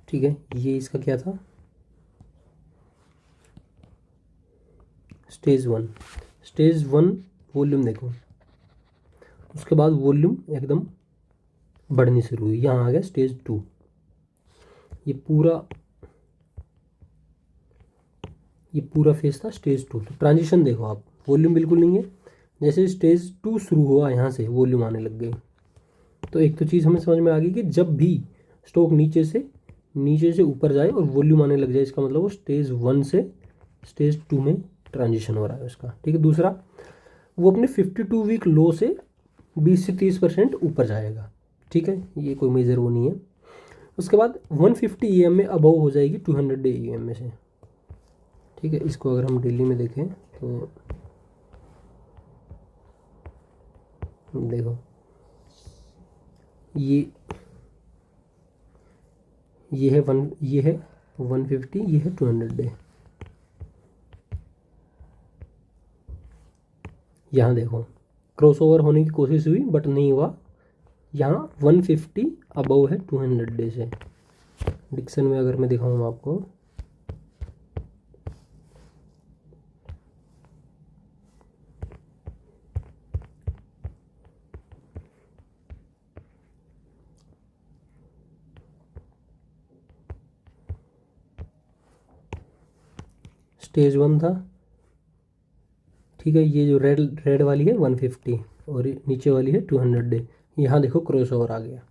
ठीक है, ये इसका क्या था, स्टेज 1। स्टेज 1 वॉल्यूम देखो, उसके बाद वॉल्यूम एकदम बढ़नी शुरू हुई, यहाँ आ गया स्टेज 2। ये पूरा फेज था स्टेज 2। तो ट्रांजिशन देखो आप, वॉल्यूम बिल्कुल नहीं है, जैसे स्टेज 2 शुरू हुआ यहाँ से वॉल्यूम आने लग गई। तो एक तो चीज़ हमें समझ में आ गई कि जब भी स्टॉक नीचे से ऊपर जाए और वॉल्यूम आने लग जाए, इसका मतलब वो स्टेज 1 से स्टेज 2 में ट्रांजिशन हो रहा है उसका, ठीक है। दूसरा, वो अपने 52 वीक लो से 20 से 30% ऊपर जाएगा, ठीक है। ये कोई मेजर वो नहीं है। उसके बाद 150 EM में अबव हो जाएगी 200 डे EM में से, ठीक है। इसको अगर हम डेली में देखें तो देखो ये है 150, ये है 200 डे। यहाँ देखो क्रॉसओवर होने की कोशिश हुई बट नहीं हुआ। यहाँ 150 अबव है 200 डे से। डिक्शन में अगर मैं दिखाऊँ आपको, स्टेज 1 था, ठीक है। ये जो रेड वाली है 150 और नीचे वाली है 200 डे। यहाँ देखो क्रॉसओवर आ गया,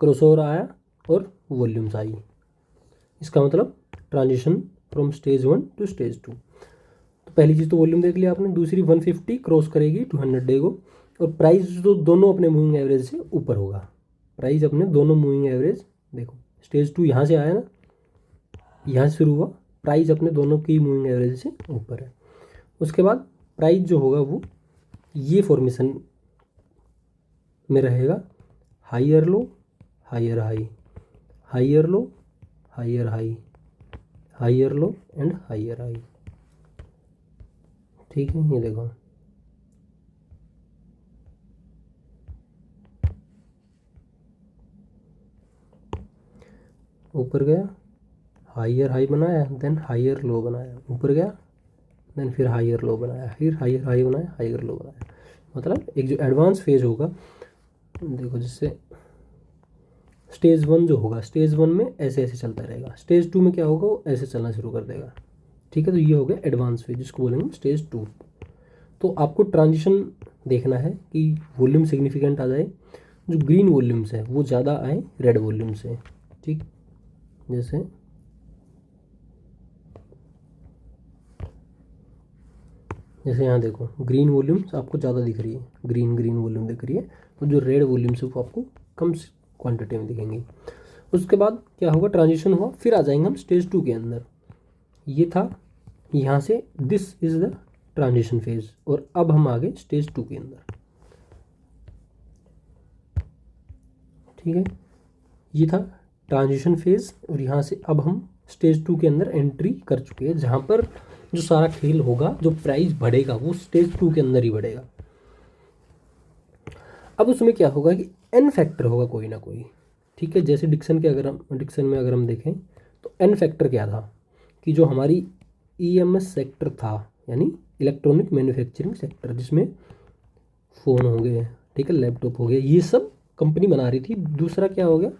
क्रॉसओवर आया और वॉल्यूम्स आई। इसका मतलब transition from stage 1 to stage 2। तो पहली चीज़ तो वॉल्यूम देख लिया आपने। दूसरी 150 क्रॉस करेगी 200 डे को, और प्राइस तो दोनों अपने मूविंग एवरेज से ऊपर होगा। प्राइस अपने दोनों मूविंग एवरेज देखो, स्टेज 2 यहाँ से आया ना, यहाँ से शुरू हुआ, प्राइस अपने दोनों की मूविंग एवरेज से ऊपर है। उसके बाद प्राइस जो होगा वो ये फॉर्मेशन में रहेगा, higher low, higher high, higher low, higher high, higher low and higher high. ठीक है, ये देखो ऊपर गया, हायर हाई बनाया, देन हायर लो बनाया, ऊपर गया, देन फिर हायर लो बनाया, फिर हायर हाई बनाया, हायर लो बनाया। मतलब एक जो एडवांस फेज होगा, देखो जिससे स्टेज 1 जो होगा, स्टेज 1 में ऐसे ऐसे चलता रहेगा, स्टेज 2 में क्या होगा, वो ऐसे चलना शुरू कर देगा। ठीक है, तो ये हो गया एडवांस फेज, जिसको बोलेंगे स्टेज 2। तो आपको ट्रांजिशन देखना है कि वॉल्यूम सिग्निफिकेंट आ जाए, जो ग्रीन वॉल्यूम्स है वो ज़्यादा आए रेड वॉल्यूम से। ठीक, जैसे यहाँ देखो ग्रीन वॉल्यूम्स आपको ज़्यादा दिख रही है, ग्रीन वॉल्यूम दिख रही है, तो जो रेड वॉल्यूम्स है वो आपको कम क्वांटिटी में दिखेंगी। उसके बाद क्या होगा, ट्रांजिशन हुआ, फिर आ जाएंगे हम स्टेज 2 के अंदर। ये था यहाँ से, this is the transition phase, और अब हम आ गए स्टेज 2 के अंदर। ठीक है, ये था ट्रांजिशन फेज, और यहाँ से अब हम स्टेज 2 के अंदर एंट्री कर चुके हैं, जहाँ पर जो सारा खेल होगा, जो प्राइस बढ़ेगा वो स्टेज 2 के अंदर ही बढ़ेगा। अब उसमें क्या होगा कि एन फैक्टर होगा कोई ना कोई। ठीक है, जैसे डिक्सन में अगर हम देखें तो एन फैक्टर क्या था कि जो हमारी ईएमएस सेक्टर था, यानी इलेक्ट्रॉनिक मैन्युफैक्चरिंग सेक्टर, जिसमें फ़ोन हो गए, ठीक है, लैपटॉप हो गए, ये सब कंपनी बना रही थी। दूसरा क्या हो गया,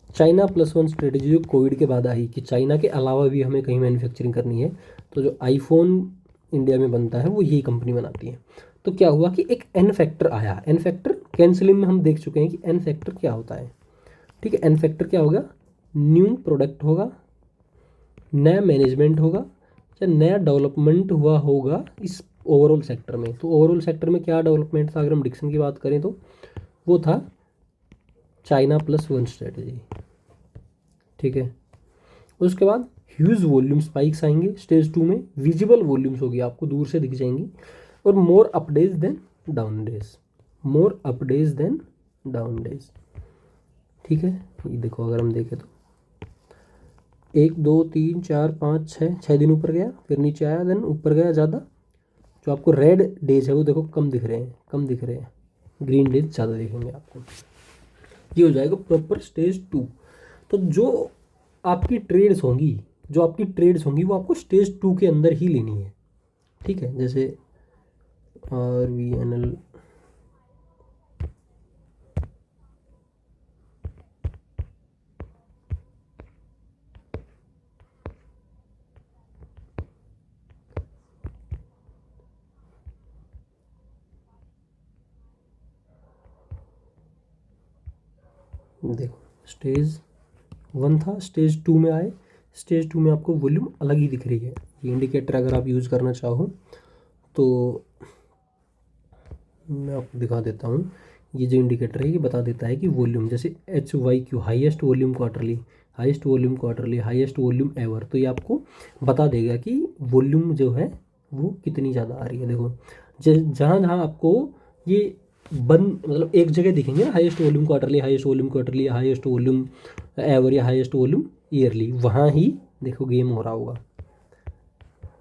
चाइना +1 स्ट्रेटेजी जो कोविड के बाद आई कि चाइना के अलावा भी हमें कहीं मैन्युफैक्चरिंग करनी है, तो जो आईफोन इंडिया में बनता है वो यही कंपनी बनाती है। तो क्या हुआ कि एक एन फैक्टर आया, एन फैक्टर कैंसिलिंग में हम देख चुके हैं कि एन फैक्टर क्या होता है। ठीक है, एन फैक्टर क्या होगा, न्यू प्रोडक्ट होगा, नया मैनेजमेंट होगा, या नया डेवलपमेंट हुआ होगा इस ओवरऑल सेक्टर में। तो ओवरऑल सेक्टर में क्या डेवलपमेंट था, अगर हम डिक्सन की बात करें तो वो था चाइना +1 स्ट्रेटेजी। ठीक है, उसके बाद ह्यूज वॉल्यूम स्पाइक्स आएंगे स्टेज 2 में, विजिबल वॉल्यूम्स होगी, आपको दूर से दिख जाएंगी, और more up days than down days, more up days than down days. ठीक है, ये देखो अगर हम देखें तो 1 2 3 4 5 6 दिन ऊपर गया, फिर नीचे आया, देन ऊपर गया ज़्यादा। जो आपको रेड डेज है वो देखो कम दिख रहे हैं, ग्रीन डेज ज़्यादा दिखेंगे आपको। ये हो जाएगा प्रॉपर स्टेज 2। तो जो आपकी ट्रेड्स होंगी वो आपको स्टेज 2 के अंदर ही लेनी है। ठीक है, जैसे RVNL, देखो स्टेज 1 था, स्टेज 2 में आए, स्टेज 2 में आपको वॉल्यूम अलग ही दिख रही है। ये इंडिकेटर अगर आप यूज़ करना चाहो तो मैं आपको दिखा देता हूँ। ये जो इंडिकेटर है ये बता देता है कि वॉल्यूम, जैसे HYQ highest volume quarterly, highest volume ever, तो ये आपको बता देगा कि वॉल्यूम जो है वो कितनी ज़्यादा आ रही है। देखो जहाँ जहाँ आपको ये मतलब एक जगह दिखेंगे ना, highest volume quarterly, highest volume ever या हाईएस्ट वॉल्यूम ईयरली, वहाँ ही देखो गेम हो रहा होगा।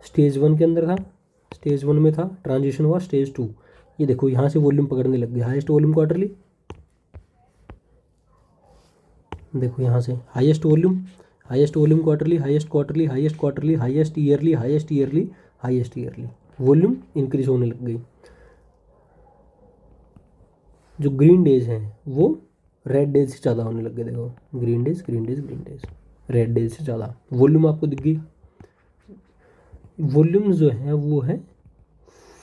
स्टेज 1 के अंदर था, स्टेज 1 में था, ट्रांजिशन हुआ स्टेज 2, ये देखो यहाँ से वॉल्यूम पकड़ने लग गया, हाईएस्ट वॉल्यूम क्वार्टरली, देखो यहाँ से highest volume quarterly, highest yearly, volume increase होने लग गई। जो ग्रीन डेज हैं वो रेड डेज से ज़्यादा होने लग गए, देखो ग्रीन डेज रेड डेज से ज़्यादा वॉल्यूम आपको दिख गई। वॉल्यूम जो है वो है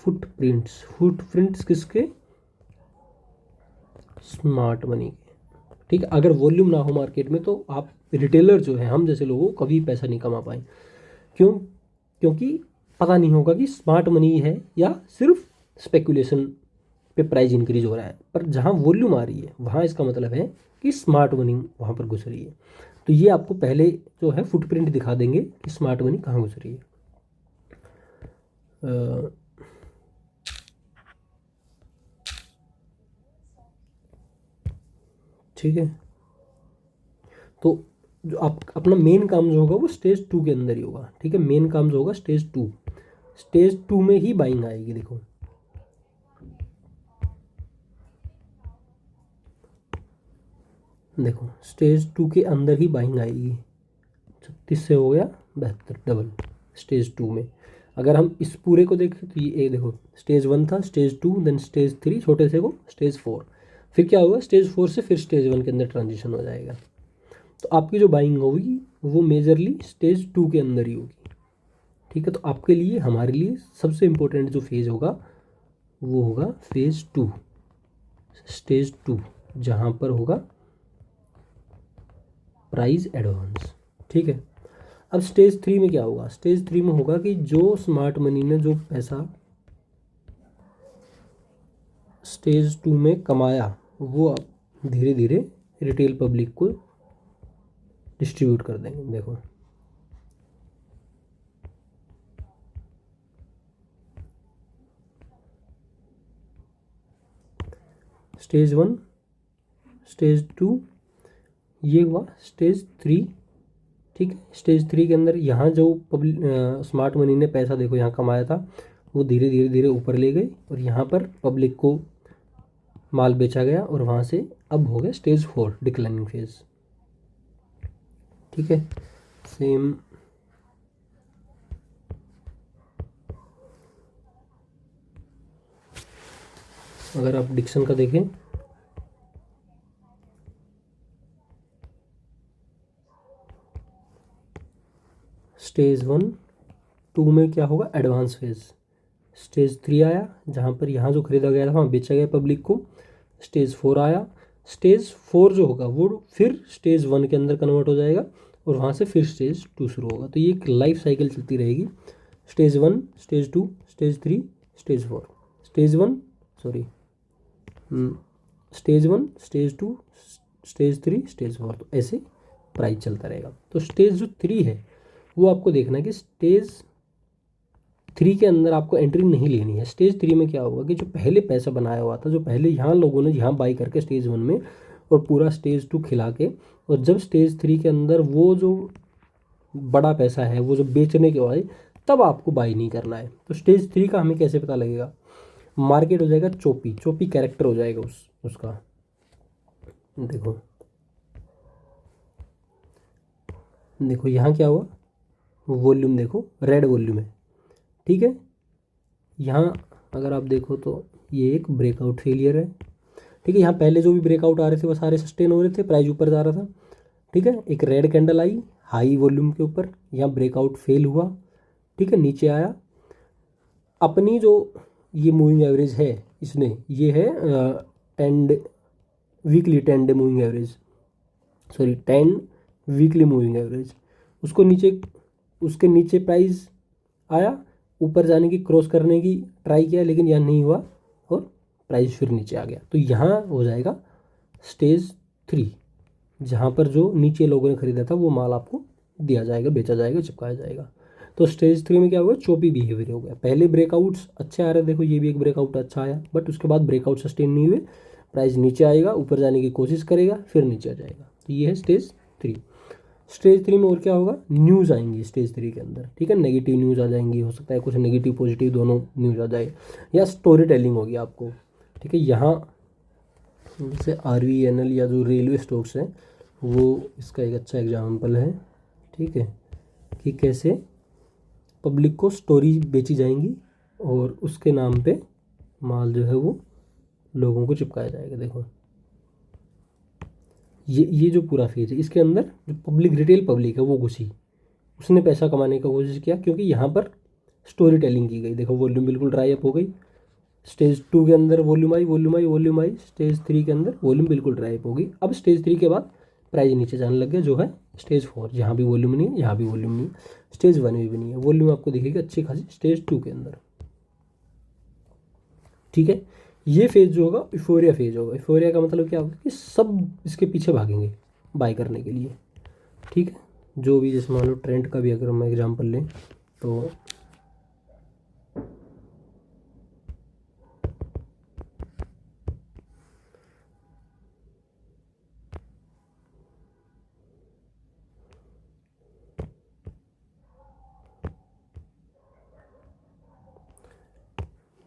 फुटप्रिंट्स किसके, स्मार्ट मनी के। ठीक है, अगर वॉल्यूम ना हो मार्केट में तो आप रिटेलर जो है, हम जैसे लोगों कभी पैसा नहीं कमा पाए। क्योंकि पता नहीं होगा कि स्मार्ट मनी है या सिर्फ स्पेकुलेशन पे प्राइस इंक्रीज हो रहा है। पर जहाँ वॉल्यूम आ रही है वहाँ इसका मतलब है कि स्मार्ट मनी वहाँ पर घुस रही है। तो ये आपको पहले जो है फुटप्रिंट दिखा देंगे कि स्मार्ट मनी कहाँ घुस रही है। ठीक है, तो जो आप अपना मेन काम जो होगा वो स्टेज 2 के अंदर ही होगा। ठीक है, मेन काम जो होगा स्टेज 2, स्टेज 2 में ही बाइंग आएगी। देखो देखो स्टेज 2 के अंदर ही बाइंग आएगी। 36 से हो गया 72 डबल स्टेज 2 में। अगर हम इस पूरे को देखें तो ये देखो स्टेज 1 था, स्टेज 2, देन स्टेज 3, छोटे से को स्टेज 4, फिर क्या होगा स्टेज 4 से फिर स्टेज 1 के अंदर ट्रांजिशन हो जाएगा। तो आपकी जो बाइंग होगी वो मेजरली स्टेज 2 के अंदर ही होगी। ठीक है, तो आपके लिए हमारे लिए सबसे इम्पोर्टेंट जो फेज़ होगा वो होगा फेज़ 2, स्टेज 2, जहाँ पर होगा प्राइस एडवांस। ठीक है, अब स्टेज 3 में क्या होगा? स्टेज 3 में होगा कि जो स्मार्ट मनी ने जो पैसा स्टेज 2 में कमाया वो अब धीरे धीरे रिटेल पब्लिक को डिस्ट्रीब्यूट कर देंगे। देखो स्टेज 1, स्टेज 2, ये हुआ स्टेज 3। ठीक है, स्टेज 3 के अंदर यहाँ जो स्मार्ट मनी ने पैसा देखो यहाँ कमाया था वो धीरे धीरे धीरे ऊपर ले गई और यहाँ पर पब्लिक को माल बेचा गया और वहाँ से अब हो गया स्टेज 4, डिक्लाइनिंग फेज। ठीक है, सेम अगर आप डिक्शन का देखें स्टेज 1, 2 में क्या होगा एडवांस फेज। स्टेज 3 आया जहाँ पर यहाँ जो खरीदा गया था वहाँ बेचा गया पब्लिक को। स्टेज 4 आया, स्टेज 4 जो होगा वो फिर स्टेज 1 के अंदर कन्वर्ट हो जाएगा और वहाँ से फिर स्टेज 2 शुरू होगा। तो ये एक लाइफ साइकिल चलती रहेगी, stage 1, stage 2, stage 3, stage 4, stage 1 sorry stage 1, stage 2, stage 3, stage 4, तो ऐसे प्राइस चलता रहेगा। तो स्टेज जो 3 है वो आपको देखना है कि स्टेज 3 के अंदर आपको एंट्री नहीं लेनी है। स्टेज 3 में क्या होगा कि जो पहले पैसा बनाया हुआ था, जो पहले यहाँ लोगों ने यहाँ बाई करके स्टेज 1 में और पूरा स्टेज 2 खिला के, और जब स्टेज 3 के अंदर वो जो बड़ा पैसा है वो जो बेचने के बाद तब आपको बाई नहीं करना है। तो स्टेज 3 का हमें कैसे पता लगेगा? मार्केट हो जाएगा चोपी, चोपी कैरेक्टर हो जाएगा उसका। देखो देखो यहाँ क्या हुआ, वॉल्यूम देखो रेड वॉल्यूम है। ठीक है, यहाँ अगर आप देखो तो ये एक ब्रेकआउट फेलियर है। ठीक है, यहाँ पहले जो भी ब्रेकआउट आ रहे थे वो सारे सस्टेन हो रहे थे, प्राइस ऊपर जा रहा था। ठीक है, एक रेड कैंडल आई हाई वॉल्यूम के ऊपर, यहाँ ब्रेकआउट फेल हुआ। ठीक है, नीचे आया। अपनी जो ये मूविंग एवरेज है इसने, ये है 10 weekly 10 day moving average, sorry 10 weekly moving average, उसको नीचे, उसके नीचे प्राइस आया, ऊपर जाने की क्रॉस करने की ट्राई किया लेकिन यहाँ नहीं हुआ और प्राइस फिर नीचे आ गया। तो यहाँ हो जाएगा स्टेज 3, जहाँ पर जो नीचे लोगों ने खरीदा था वो माल आपको दिया जाएगा, बेचा जाएगा, चिपकाया जाएगा। तो स्टेज 3 में क्या हुआ, चोपी बिहेवियर हो गया। पहले ब्रेकआउट्स अच्छे आ रहे, देखो ये भी एक ब्रेकआउट अच्छा आया, बट उसके बाद ब्रेकआउट सस्टेन नहीं हुए, प्राइस नीचे आएगा, ऊपर जाने की कोशिश करेगा, फिर नीचे आ जाएगा। तो ये है स्टेज 3। स्टेज 3 में और क्या होगा, न्यूज़ आएंगी स्टेज 3 के अंदर। ठीक है, नेगेटिव न्यूज़ आ जाएंगी, हो सकता है कुछ नेगेटिव पॉजिटिव दोनों न्यूज़ आ जाए, या स्टोरी टेलिंग होगी आपको। ठीक है, यहाँ जैसे RVNL या जो रेलवे स्टॉक्स हैं वो इसका एक अच्छा एग्जाम्पल है। ठीक है, कि कैसे पब्लिक को स्टोरी बेची जाएंगी और उसके नाम पे माल जो है वो लोगों को चिपकाया जाएगा। देखो ये जो पूरा फेज है इसके अंदर जो पब्लिक, रिटेल पब्लिक है वो घुसी, उसने पैसा कमाने का कोशिश किया क्योंकि यहाँ पर स्टोरी टेलिंग की गई। देखो वॉल्यूम बिल्कुल ड्राई अप हो गई, स्टेज 2 के अंदर वॉल्यूम आई, वॉल्यूम आई, वॉल्यूम आई, स्टेज 3 के अंदर वॉल्यूम बिल्कुल ड्राई अप हो गई। अब स्टेज 3 के बाद प्राइस नीचे जाने लग गया, जो है स्टेज 4, जहाँ भी वॉल्यूम नहीं है, यहाँ भी वॉल्यूम नहीं है, स्टेज 1 में भी नहीं है, वॉल्यूम आपको दिखेगी अच्छी खासी स्टेज 2 के अंदर। ठीक है, ये फेज जो होगा इफोरिया फेज होगा। इफोरिया का मतलब क्या होगा कि सब इसके पीछे भागेंगे बाय करने के लिए। ठीक है। जो भी जैसे मान लो ट्रेंड का भी अगर हम एग्जांपल लें तो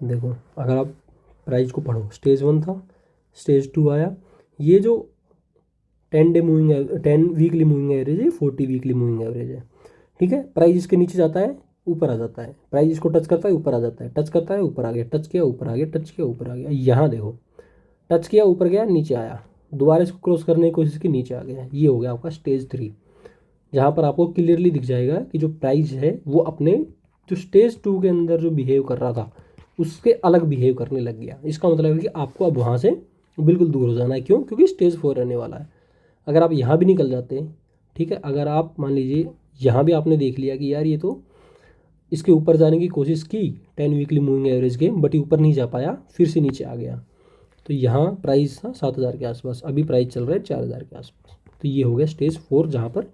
देखो, अगर आप प्राइस को पढ़ो, स्टेज 1 था, स्टेज 2 आया, ये जो 10 वीकली मूविंग एवरेज है, 40 वीकली मूविंग एवरेज है, ठीक है। प्राइस इसके नीचे जाता है, ऊपर आ जाता है, प्राइस इसको टच करता है, ऊपर आ जाता है, टच करता है, ऊपर आ गया, टच किया, ऊपर आ गया, टच किया, ऊपर आ गया। यहाँ देखो, टच किया, ऊपर गया, नीचे आया, दोबारा इसको क्रॉस करने की कोशिश की, नीचे आ गया। ये हो गया आपका स्टेज 3, जहाँ पर आपको क्लियरली दिख जाएगा कि जो प्राइस है वो अपने जो स्टेज 2 के अंदर जो बिहेव कर रहा था उसके अलग बिहेव करने लग गया। इसका मतलब है कि आपको अब वहाँ से बिल्कुल दूर हो जाना है। क्यों? क्योंकि स्टेज 4 रहने वाला है। अगर आप यहाँ भी निकल जाते हैं, ठीक है, अगर आप मान लीजिए यहाँ भी आपने देख लिया कि यार ये तो इसके ऊपर जाने की कोशिश की 10 वीकली मूविंग एवरेज के, बट ये ऊपर नहीं जा पाया, फिर से नीचे आ गया, तो यहाँ प्राइस था 7,000 के आसपास, अभी प्राइस चल रहा है 4,000 के आसपास। तो ये हो गया स्टेज 4, जहाँ पर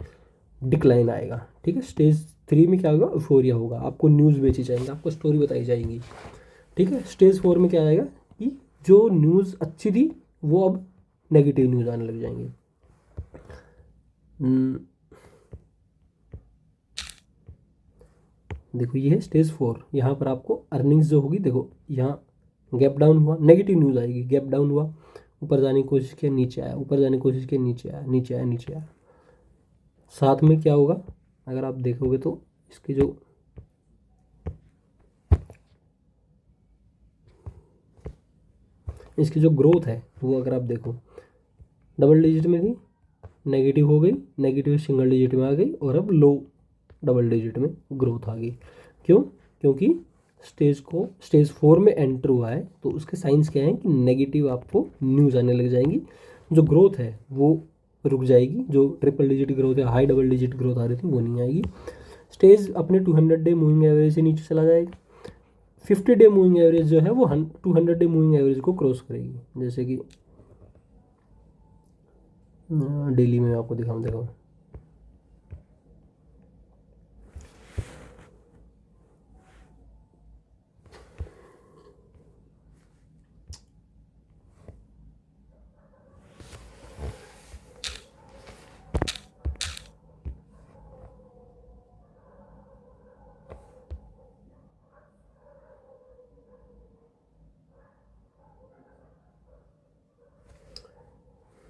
डिक्लाइन आएगा, ठीक है। स्टेज 3 में क्या होगा? यूफोरिया होगा, आपको न्यूज़ बेची जाएंगी, आपको स्टोरी बताई जाएंगी, ठीक है। स्टेज 4 में क्या आएगा कि जो न्यूज़ अच्छी थी वो अब नेगेटिव न्यूज़ आने लग जाएंगे। देखो ये है स्टेज 4, यहाँ पर आपको अर्निंग्स जो होगी, देखो यहाँ गैप डाउन हुआ, नेगेटिव न्यूज़ आएगी, गैप डाउन हुआ, ऊपर जाने की कोशिश किया, नीचे आया, ऊपर जाने की कोशिश किया, नीचे आया, नीचे आया, नीचे आया। साथ में क्या होगा, अगर आप देखोगे तो इसकी जो ग्रोथ है वो अगर आप देखो, डबल डिजिट में थी, नेगेटिव हो गई, नेगेटिव सिंगल डिजिट में आ गई, और अब लो डबल डिजिट में ग्रोथ आ गई। क्यों? क्योंकि स्टेज 4 में एंटर हुआ है, तो उसके साइंस क्या हैं कि नेगेटिव आपको न्यूज़ आने लग जाएंगी, जो ग्रोथ है वो रुक जाएगी, जो ट्रिपल डिजिट ग्रोथ है, हाई डबल डिजिट ग्रोथ आ रही थी वो नहीं आएगी। स्टेज अपने 200 डे मूविंग एवरेज से नीचे चला जाएगा। 50 डे मूविंग एवरेज जो है वो 200 डे मूविंग एवरेज को क्रॉस करेगी। जैसे कि डेली में आपको दिखाऊँ, देखो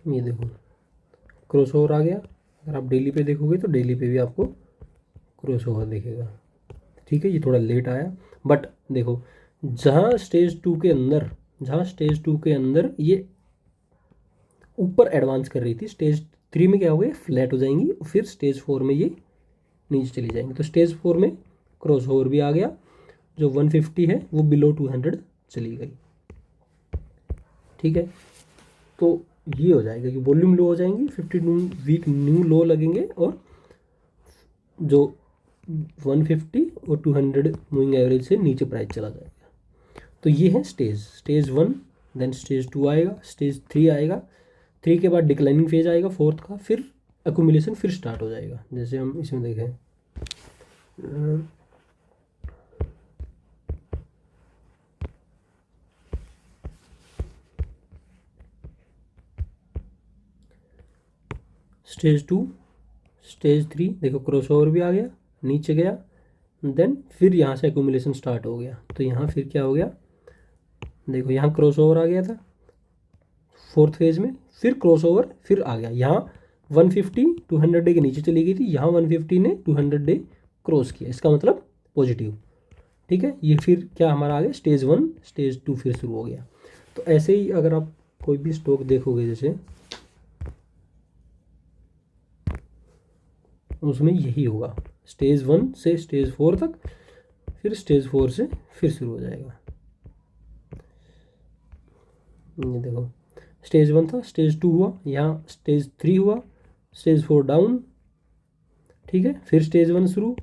ये देखो क्रॉस ओवर आ गया। अगर आप डेली पे देखोगे तो डेली पे भी आपको क्रॉस ओवर दिखेगा, ठीक है। ये थोड़ा लेट आया, बट देखो जहाँ स्टेज 2 के अंदर ये ऊपर एडवांस कर रही थी, स्टेज 3 में क्या हो गया, फ्लैट हो जाएंगी, फिर स्टेज 4 में ये नीचे चली जाएंगी। तो स्टेज 4 में क्रॉस ओवर भी आ गया, जो 150 है वो बिलो 200 चली गई, ठीक है। तो ये हो जाएगा कि वॉल्यूम लो हो जाएंगी, 52 वीक न्यू लो लगेंगे, और जो 150 और 200 मूविंग एवरेज से नीचे प्राइस चला जाएगा। तो ये है स्टेज 1, देन स्टेज 2 आएगा, स्टेज 3 आएगा, 3 के बाद डिक्लाइनिंग फेज आएगा 4th का, फिर अक्यूमुलेशन फिर स्टार्ट हो जाएगा। जैसे हम इसमें देखें, स्टेज 2, स्टेज 3, देखो क्रॉस ओवर भी आ गया, नीचे गया, देन फिर यहाँ से एक्यूमुलेशन स्टार्ट हो गया। तो यहाँ फिर क्या हो गया, देखो यहाँ क्रॉस ओवर आ गया था 4th फेज में, फिर क्रॉस ओवर फिर आ गया, यहाँ 150 200 डे के नीचे चली गई थी, यहाँ 150 ने 200 डे क्रॉस किया, इसका मतलब पॉजिटिव, ठीक है। ये फिर क्या हमारा आ गया, स्टेज 1, स्टेज 2 फिर शुरू हो गया। तो ऐसे ही अगर आप कोई भी स्टॉक देखोगे, जैसे उसमें यही होगा, स्टेज 1 से स्टेज 4 तक, फिर स्टेज 4 से फिर शुरू हो जाएगा। ये देखो स्टेज 1 था, स्टेज 2 हुआ, यहाँ स्टेज 3 हुआ, स्टेज 4 डाउन, ठीक है, फिर स्टेज 1 शुरू,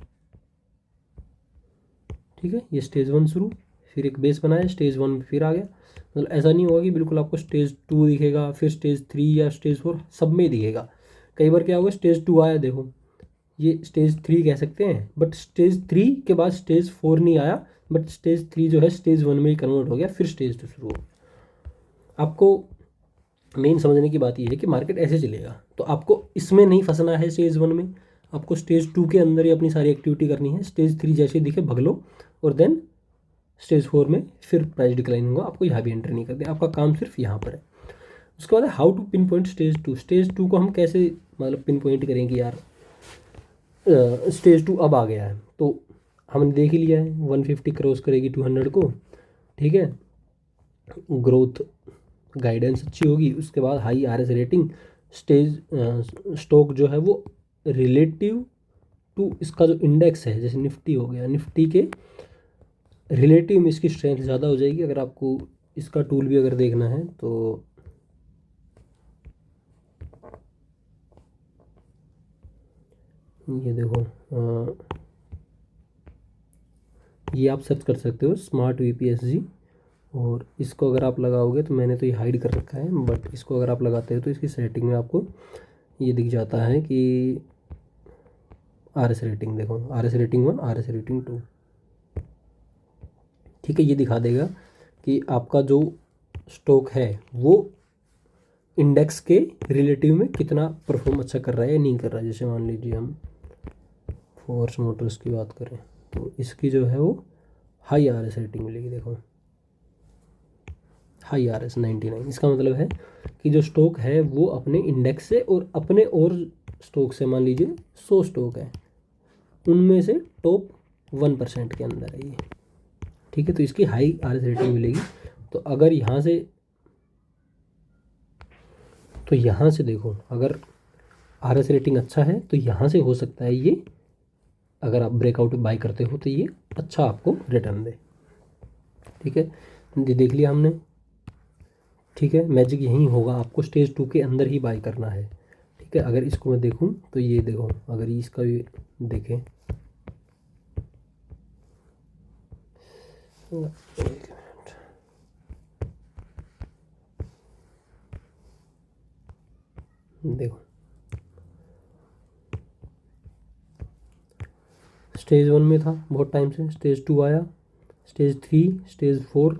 ठीक है, ये स्टेज 1 शुरू, फिर एक बेस बनाया, स्टेज 1 फिर आ गया। मतलब ऐसा नहीं होगा कि बिल्कुल आपको स्टेज 2 दिखेगा, फिर स्टेज 3 या स्टेज 4 सब में दिखेगा, कई बार क्या होगा, स्टेज 2 आया, देखो ये स्टेज 3 कह सकते हैं, बट स्टेज 3 के बाद स्टेज 4 नहीं आया, बट स्टेज 3 जो है स्टेज 1 में ही कन्वर्ट हो गया, फिर स्टेज 2 शुरू हो गया। आपको मेन समझने की बात ये है कि मार्केट ऐसे चलेगा, तो आपको इसमें नहीं फंसना है स्टेज 1 में, आपको स्टेज 2 के अंदर ही अपनी सारी एक्टिविटी करनी है। स्टेज 3 जैसे दिखे भग लो, और देन स्टेज 4 में फिर प्राइस डिक्लाइन होगा, आपको यहाँ भी एंटर नहीं करते, आपका काम सिर्फ यहाँ पर है। उसके बाद how to pinpoint stage 2। Stage 2 को हम कैसे मतलब पिन पॉइंट करेंगे यार, स्टेज 2 अब आ गया है, तो हमने देख ही लिया है 150 क्रॉस करेगी 200 को, ठीक है, ग्रोथ गाइडेंस अच्छी होगी, उसके बाद high RS rating, stage stock जो है वो रिलेटिव टू इसका जो इंडेक्स है, जैसे निफ्टी हो गया, निफ्टी के रिलेटिव में इसकी स्ट्रेंथ ज़्यादा हो जाएगी। अगर आपको इसका टूल भी अगर देखना है तो ये देखो, ये आप सर्च कर सकते हो स्मार्ट वीपीएसजी, और इसको अगर आप लगाओगे तो मैंने तो ये हाइड कर रखा है, बट इसको अगर आप लगाते हो तो इसकी सेटिंग में आपको ये दिख जाता है कि आरएस रेटिंग, देखो आरएस रेटिंग 1, आरएस रेटिंग 2, ठीक है, ये दिखा देगा कि आपका जो स्टॉक है वो इंडेक्स के रिलेटिव में कितना परफॉर्म अच्छा कर रहा है या नहीं कर रहा है। जैसे मान लीजिए हम फोर्स मोटर्स की बात करें तो इसकी जो है वो हाई आरएस रेटिंग मिलेगी, देखो हाई आरएस 99। इसका मतलब है कि जो स्टॉक है वो अपने इंडेक्स से और अपने और स्टॉक से, मान लीजिए 100 स्टॉक है, उनमें से टॉप 1% के अंदर है ये, ठीक है, तो इसकी हाई आरएस रेटिंग मिलेगी। तो अगर यहाँ से देखो, अगर आरएस रेटिंग अच्छा है तो यहाँ से हो सकता है ये, अगर आप ब्रेकआउट बाय करते हो तो ये अच्छा आपको रिटर्न दे, ठीक है, ये देख लिया हमने, ठीक है। मैजिक यही होगा, आपको स्टेज 2 के अंदर ही बाय करना है, ठीक है। अगर इसको मैं देखूं तो ये देखो, अगर इसका भी देखें, देखो स्टेज 1 में था बहुत टाइम से, स्टेज 2 आया, stage 3, stage 4,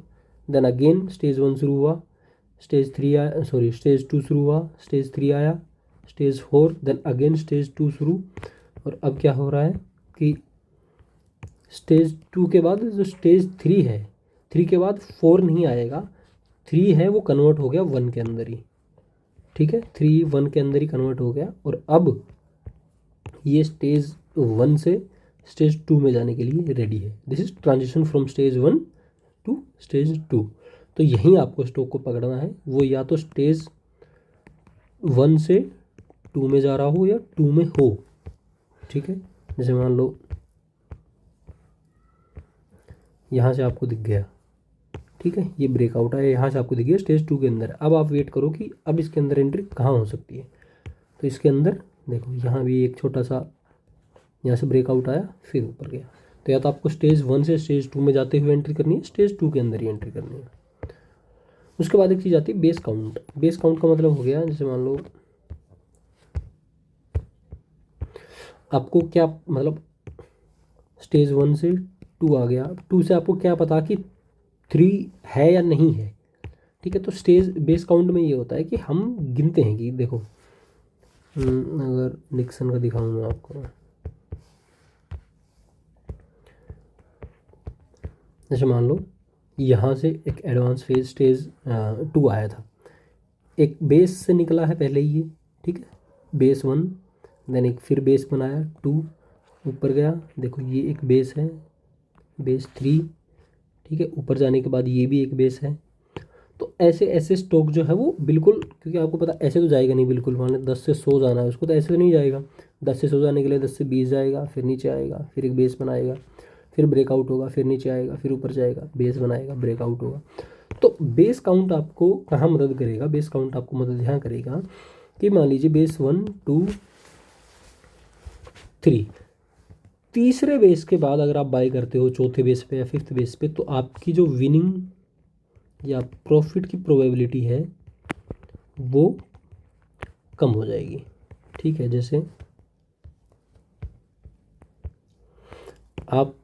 then again stage 1 शुरू हुआ, स्टेज 3 आया, सॉरी स्टेज 2 शुरू हुआ, स्टेज 3 आया, स्टेज 4, देन अगेन स्टेज 2 शुरू, और अब क्या हो रहा है कि स्टेज 2 के बाद जो स्टेज 3 है, 3 के बाद 4 नहीं आएगा, 3 है वो कन्वर्ट हो गया 1 के अंदर ही, ठीक है, 3 1 के अंदर ही कन्वर्ट हो गया, और अब ये स्टेज 1 से स्टेज 2 में जाने के लिए रेडी है। This is transition from stage 1 to stage 2। तो यहीं आपको स्टॉक को पकड़ना है, वो या तो स्टेज 1 से 2 में जा रहा हो या 2 में हो, ठीक है। जैसे मान लो यहाँ से आपको दिख गया, ठीक है, ये ब्रेकआउट है, यहाँ से आपको दिख गया स्टेज 2 के अंदर। अब आप वेट करो कि अब इसके अंदर एंट्री कहाँ हो सकती है, तो इसके अंदर देखो यहाँ भी एक छोटा सा यहाँ से ब्रेकआउट आया, फिर ऊपर गया, तो या तो आपको स्टेज 1 से स्टेज 2 में जाते हुए एंट्री करनी है, स्टेज 2 के अंदर ही एंट्री करनी है। उसके बाद एक चीज़ आती है बेस काउंट। बेस काउंट का मतलब हो गया, जैसे मान लो आपको क्या मतलब स्टेज 1 से 2 आ गया, 2 से आपको क्या पता कि 3 है या नहीं है, ठीक है। तो स्टेज बेस काउंट में ये होता है कि हम गिनते हैं कि देखो, अगर निक्सन का दिखाऊँ मैं आपको, जैसे मान लो यहाँ से एक एडवांस फेज स्टेज 2 आया था, एक बेस से निकला है पहले ही ये, ठीक है, बेस 1, देन एक फिर बेस बनाया 2, ऊपर गया, देखो ये एक बेस है, बेस 3, ठीक है, ऊपर जाने के बाद ये भी एक बेस है। तो ऐसे ऐसे स्टॉक जो है वो बिल्कुल, क्योंकि आपको पता ऐसे तो जाएगा नहीं बिल्कुल, मान लो 10 से 100 जाना है उसको, तो ऐसे तो नहीं जाएगा, 10 से 100 जाने के लिए 10 से 20 जाएगा, फिर नीचे आएगा, फिर एक बेस बनाएगा, फिर ब्रेकआउट होगा, फिर नीचे आएगा, फिर ऊपर जाएगा, बेस बनाएगा, ब्रेकआउट होगा। तो बेस काउंट आपको कहाँ मदद करेगा, बेस काउंट आपको मदद यहाँ करेगा कि मान लीजिए बेस 1 2 3, तीसरे बेस के बाद अगर आप बाय करते हो चौथे बेस पे या फिफ्थ बेस पे, तो आपकी जो विनिंग या प्रॉफिट की प्रोबेबिलिटी है वो कम हो जाएगी, ठीक है, जैसे आप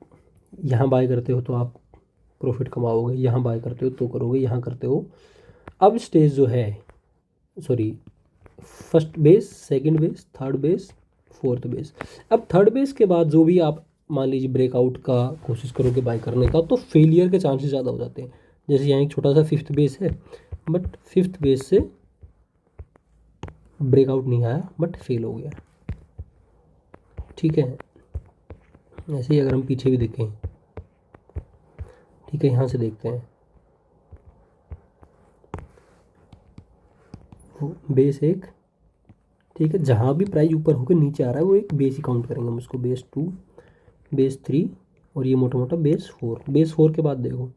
यहाँ बाय करते हो तो आप प्रॉफिट कमाओगे, यहाँ बाय करते हो तो करोगे, यहाँ करते हो। अब स्टेज जो है, sorry, first base, second base, third base, fourth base. अब थर्ड बेस के बाद जो भी आप मान लीजिए ब्रेकआउट का कोशिश करोगे बाय करने का, तो फेलियर के चांसेस ज़्यादा हो जाते हैं। जैसे यहाँ एक छोटा सा फिफ्थ बेस है, बट फिफ्थ बेस से ब्रेकआउट नहीं आया, बट फेल हो गया। ठीक है, ऐसे ही अगर हम पीछे भी देखें, ठीक है, यहाँ से देखते हैं, बेस एक, ठीक है, जहाँ भी प्राइस ऊपर होकर नीचे आ रहा है वो एक बेस ही काउंट करेंगे हम उसको। बेस 2, बेस 3 और ये मोटा मोटा बेस 4। बेस 4 के बाद देखो,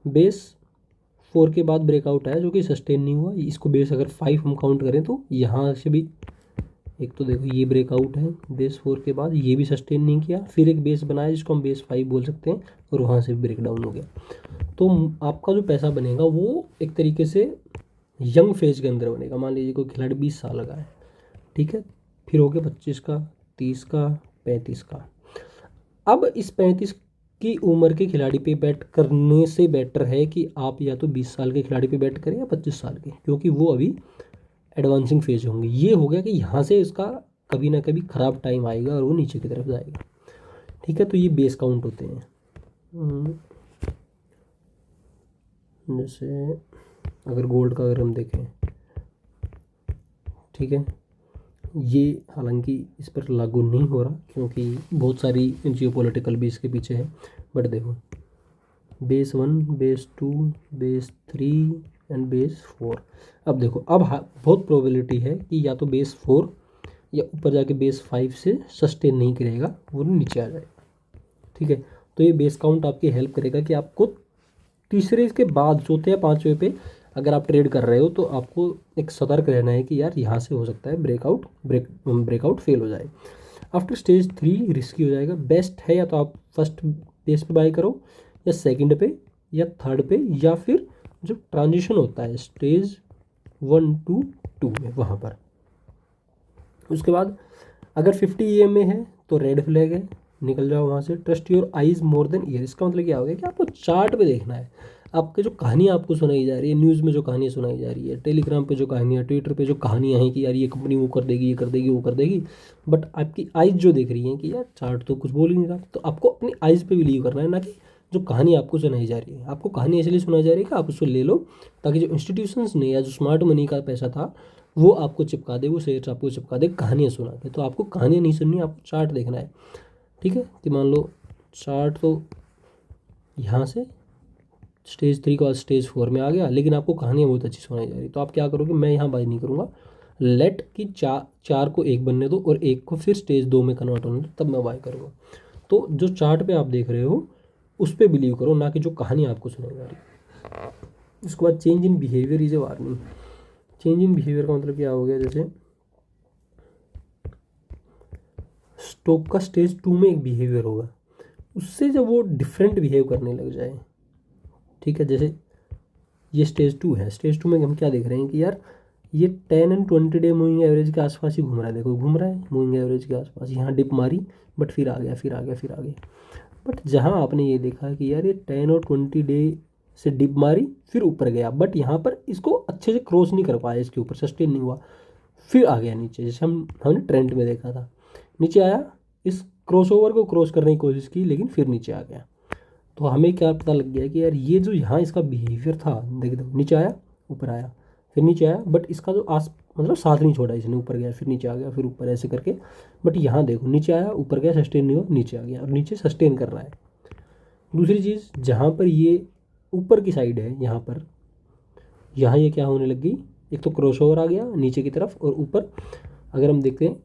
बेस 4 के बाद ब्रेकआउट आया जो कि सस्टेन नहीं हुआ, इसको बेस अगर 5 हम काउंट करें तो यहाँ से भी एक तो देखो ये ब्रेकआउट है बेस 4 के बाद, ये भी सस्टेन नहीं किया, फिर एक बेस बनाया जिसको हम बेस 5 बोल सकते हैं, और वहाँ से ब्रेक डाउन हो गया। तो आपका जो पैसा बनेगा वो एक तरीके से यंग फेज के अंदर बनेगा। मान लीजिए कोई खिलाड़ी 20 साल का है, ठीक है, फिर हो गया 25 का, 30 का, 35 का। अब इस 35 की उम्र के खिलाड़ी पे बैट करने से बेटर है कि आप या तो 20 साल के खिलाड़ी पे बैट करें या 25 साल के, क्योंकि वो अभी एडवांसिंग फेज होंगे। ये हो गया कि यहाँ से इसका कभी ना कभी ख़राब टाइम आएगा और वो नीचे की तरफ जाएगा। ठीक है, तो ये बेस काउंट होते हैं। जैसे अगर गोल्ड का अगर हम देखें, ठीक है, ये हालांकि इस पर लागू नहीं हो रहा क्योंकि बहुत सारी जियोपॉलिटिकल भी इसके पीछे है। बट देखो, base 1, base 2, base 3 and base 4। अब देखो, अब बहुत प्रोबेबिलिटी है कि या तो बेस 4 या ऊपर जाके बेस 5 से सस्टेन नहीं करेगा, वो नीचे आ जाएगा। ठीक है, तो ये बेस काउंट आपकी हेल्प करेगा कि आपको तीसरे के बाद चौथे या पाँचवें पे अगर आप ट्रेड कर रहे हो तो आपको एक सतर्क रहना है कि यार यहाँ से हो सकता है ब्रेकआउट फेल हो जाए। आफ्टर स्टेज 3 रिस्की हो जाएगा। बेस्ट है या तो आप फर्स्ट बेस पे बाय करो, या सेकंड पे, या थर्ड पे, या फिर जो ट्रांजिशन होता है स्टेज 1 to 2 में, वहाँ पर। उसके बाद अगर 50 EM में है तो रेड फ्लैग है, निकल जाओ वहाँ से। Trust your eyes more than year, इसका मतलब क्या हो गया कि आपको चार्ट पे देखना है। आपके जो कहानी आपको सुनाई जा रही है, न्यूज़ में जो कहानियाँ सुनाई जा रही है, टेलीग्राम पे जो कहानियाँ, ट्विटर पे जो कहानियाँ हैं कि यार ये कंपनी वो कर देगी, ये कर देगी, वो कर देगी, बट आपकी आइज़ जो देख रही हैं कि यार चार्ट तो कुछ बोल ही नहीं रहा, तो आपको अपनी आइज़ पे बिलीव करना है, ना कि जो कहानी आपको सुनाई जा रही है। आपको कहानी इसलिए सुनाई जा रही है कि आप उसको ले लो, ताकि जो इंस्टीट्यूशंस ने या जो स्मार्ट मनी का पैसा था वो आपको चिपका दे, वो शेयर्स आपको चिपका दे कहानियाँ सुना के। तो आपको कहानियाँ नहीं सुननी, आपको चार्ट देखना है। ठीक है, कि मान लो चार्ट तो यहाँ से स्टेज 3 के बाद स्टेज 4 में आ गया, लेकिन आपको कहानियाँ बहुत अच्छी सुनाई जा रही, तो आप क्या करोगे, मैं यहाँ बाय नहीं करूँगा, लेट कि चार को एक बनने दो और एक को फिर स्टेज 2 में कन्वर्ट होने दो, तब मैं बाय करूँगा। तो जो चार्ट पे आप देख रहे हो उस पर बिलीव करो, ना कि जो कहानी आपको सुनाई जा रही है। उसके बाद change in behaviour is a warning. Change in behaviour का मतलब क्या हो गया, जैसे स्टॉक का स्टेज 2 में एक बिहेवियर होगा, उससे जब वो डिफरेंट बिहेव करने लग जाए, ठीक है, जैसे ये स्टेज 2 है, स्टेज 2 में हम क्या देख रहे हैं कि यार ये 10 एंड 20 डे मूविंग एवरेज के आसपास ही घूम रहा है। देखो घूम रहा है मूविंग एवरेज के आसपास, यहाँ डिप मारी बट फिर आ गया, फिर आ गया, फिर आ गया। बट जहाँ आपने ये देखा कि यार ये 10 और 20 डे से डिप मारी फिर ऊपर गया, बट यहाँ पर इसको अच्छे से क्रॉस नहीं कर पाया, इसके ऊपर सस्टेन नहीं हुआ, फिर आ गया नीचे, जैसे हमने ट्रेंड में देखा था। नीचे आया, इस क्रॉसओवर को क्रॉस करने की कोशिश की, लेकिन फिर नीचे आ गया। तो हमें क्या पता लग गया कि यार ये जो यहाँ इसका बिहेवियर था, देख दो, नीचे आया, ऊपर आया, फिर नीचे आया, बट इसका जो मतलब साथ नहीं छोड़ा इसने, ऊपर गया, फिर नीचे आ गया, फिर ऊपर, ऐसे करके। बट यहाँ देखो, नीचे आया, ऊपर गया, सस्टेन नहीं हुआ, नीचे आ गया, और नीचे सस्टेन कर रहा है। दूसरी चीज़, जहाँ पर ये ऊपर की साइड है, यहाँ ये क्या होने लग गई, एक तो क्रॉसओवर आ गया नीचे की तरफ, और ऊपर अगर हम देखते हैं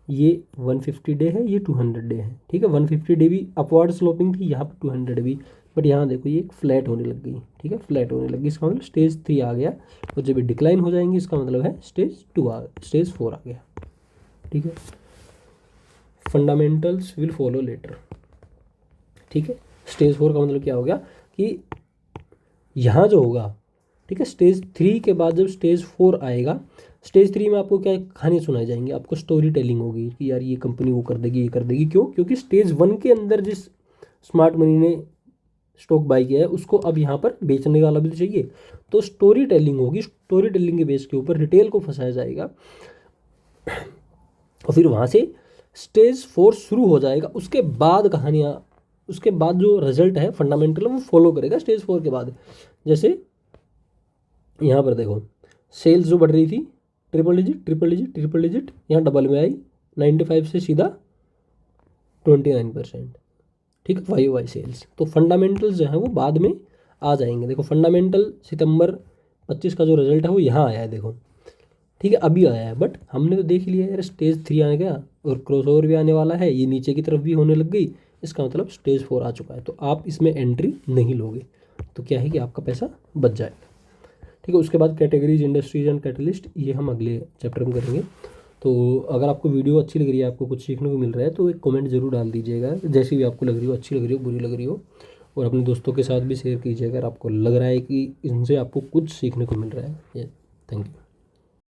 ये 150 डे है, ये 200 डे है। ठीक है, 150 डे भी अपवर्ड स्लोपिंग थी, यहाँ पर 200 भी, बट यहाँ देखो ये एक फ्लैट होने लग गई। ठीक है, फ्लैट होने लगी, इसका मतलब स्टेज 3 आ गया, और जब ये डिक्लाइन हो जाएंगे इसका मतलब है स्टेज 4 आ गया। ठीक है, फंडामेंटल्स विल फॉलो लेटर। ठीक है, स्टेज 4 का मतलब क्या हो गया कि यहाँ जो होगा, ठीक है, स्टेज 3 के बाद जब स्टेज 4 आएगा स्टेज 3 में आपको क्या कहानी सुनाई जाएंगी, आपको स्टोरी टेलिंग होगी कि यार ये कंपनी वो कर देगी, ये कर देगी। क्यों? क्योंकि स्टेज 1 के अंदर जिस स्मार्ट मनी ने स्टॉक बाई किया है उसको अब यहाँ पर बेचने वाला भी तो चाहिए, तो स्टोरी टेलिंग होगी। स्टोरी टेलिंग के बेस के ऊपर रिटेल को फंसाया जाएगा और फिर वहाँ से स्टेज 4 शुरू हो जाएगा। उसके बाद कहानियाँ, उसके बाद जो रिजल्ट है फंडामेंटल वो फॉलो करेगा स्टेज 4 के बाद। जैसे यहाँ पर देखो सेल्स जो बढ़ रही थी triple digit triple digit triple digit, यहाँ डबल में आई 95 से सीधा 29%। ठीक है, वाई सेल्स। तो फंडामेंटल्स जो है वो बाद में आ जाएंगे। देखो फंडामेंटल सितंबर 25 का जो रिजल्ट है वो यहाँ आया है, देखो ठीक है अभी आया है, बट हमने तो देख लिया यार स्टेज 3 आने गया और क्रॉसओवर भी आने वाला है, ये नीचे की तरफ भी होने लग गई, इसका मतलब स्टेज 4 आ चुका है। तो आप इसमें एंट्री नहीं लोगे तो क्या है कि आपका पैसा बच जाएगा। ठीक है, उसके बाद कैटेगरीज, इंडस्ट्रीज एंड कैटलिस्ट, ये हम अगले चैप्टर में करेंगे। तो अगर आपको वीडियो अच्छी लग रही है, आपको कुछ सीखने को मिल रहा है, तो एक कमेंट जरूर डाल दीजिएगा, जैसी भी आपको लग रही हो, अच्छी लग रही हो, बुरी लग रही हो। और अपने दोस्तों के साथ भी शेयर कीजिएगा अगर आपको लग रहा है कि इनसे आपको कुछ सीखने को मिल रहा है। Thank you.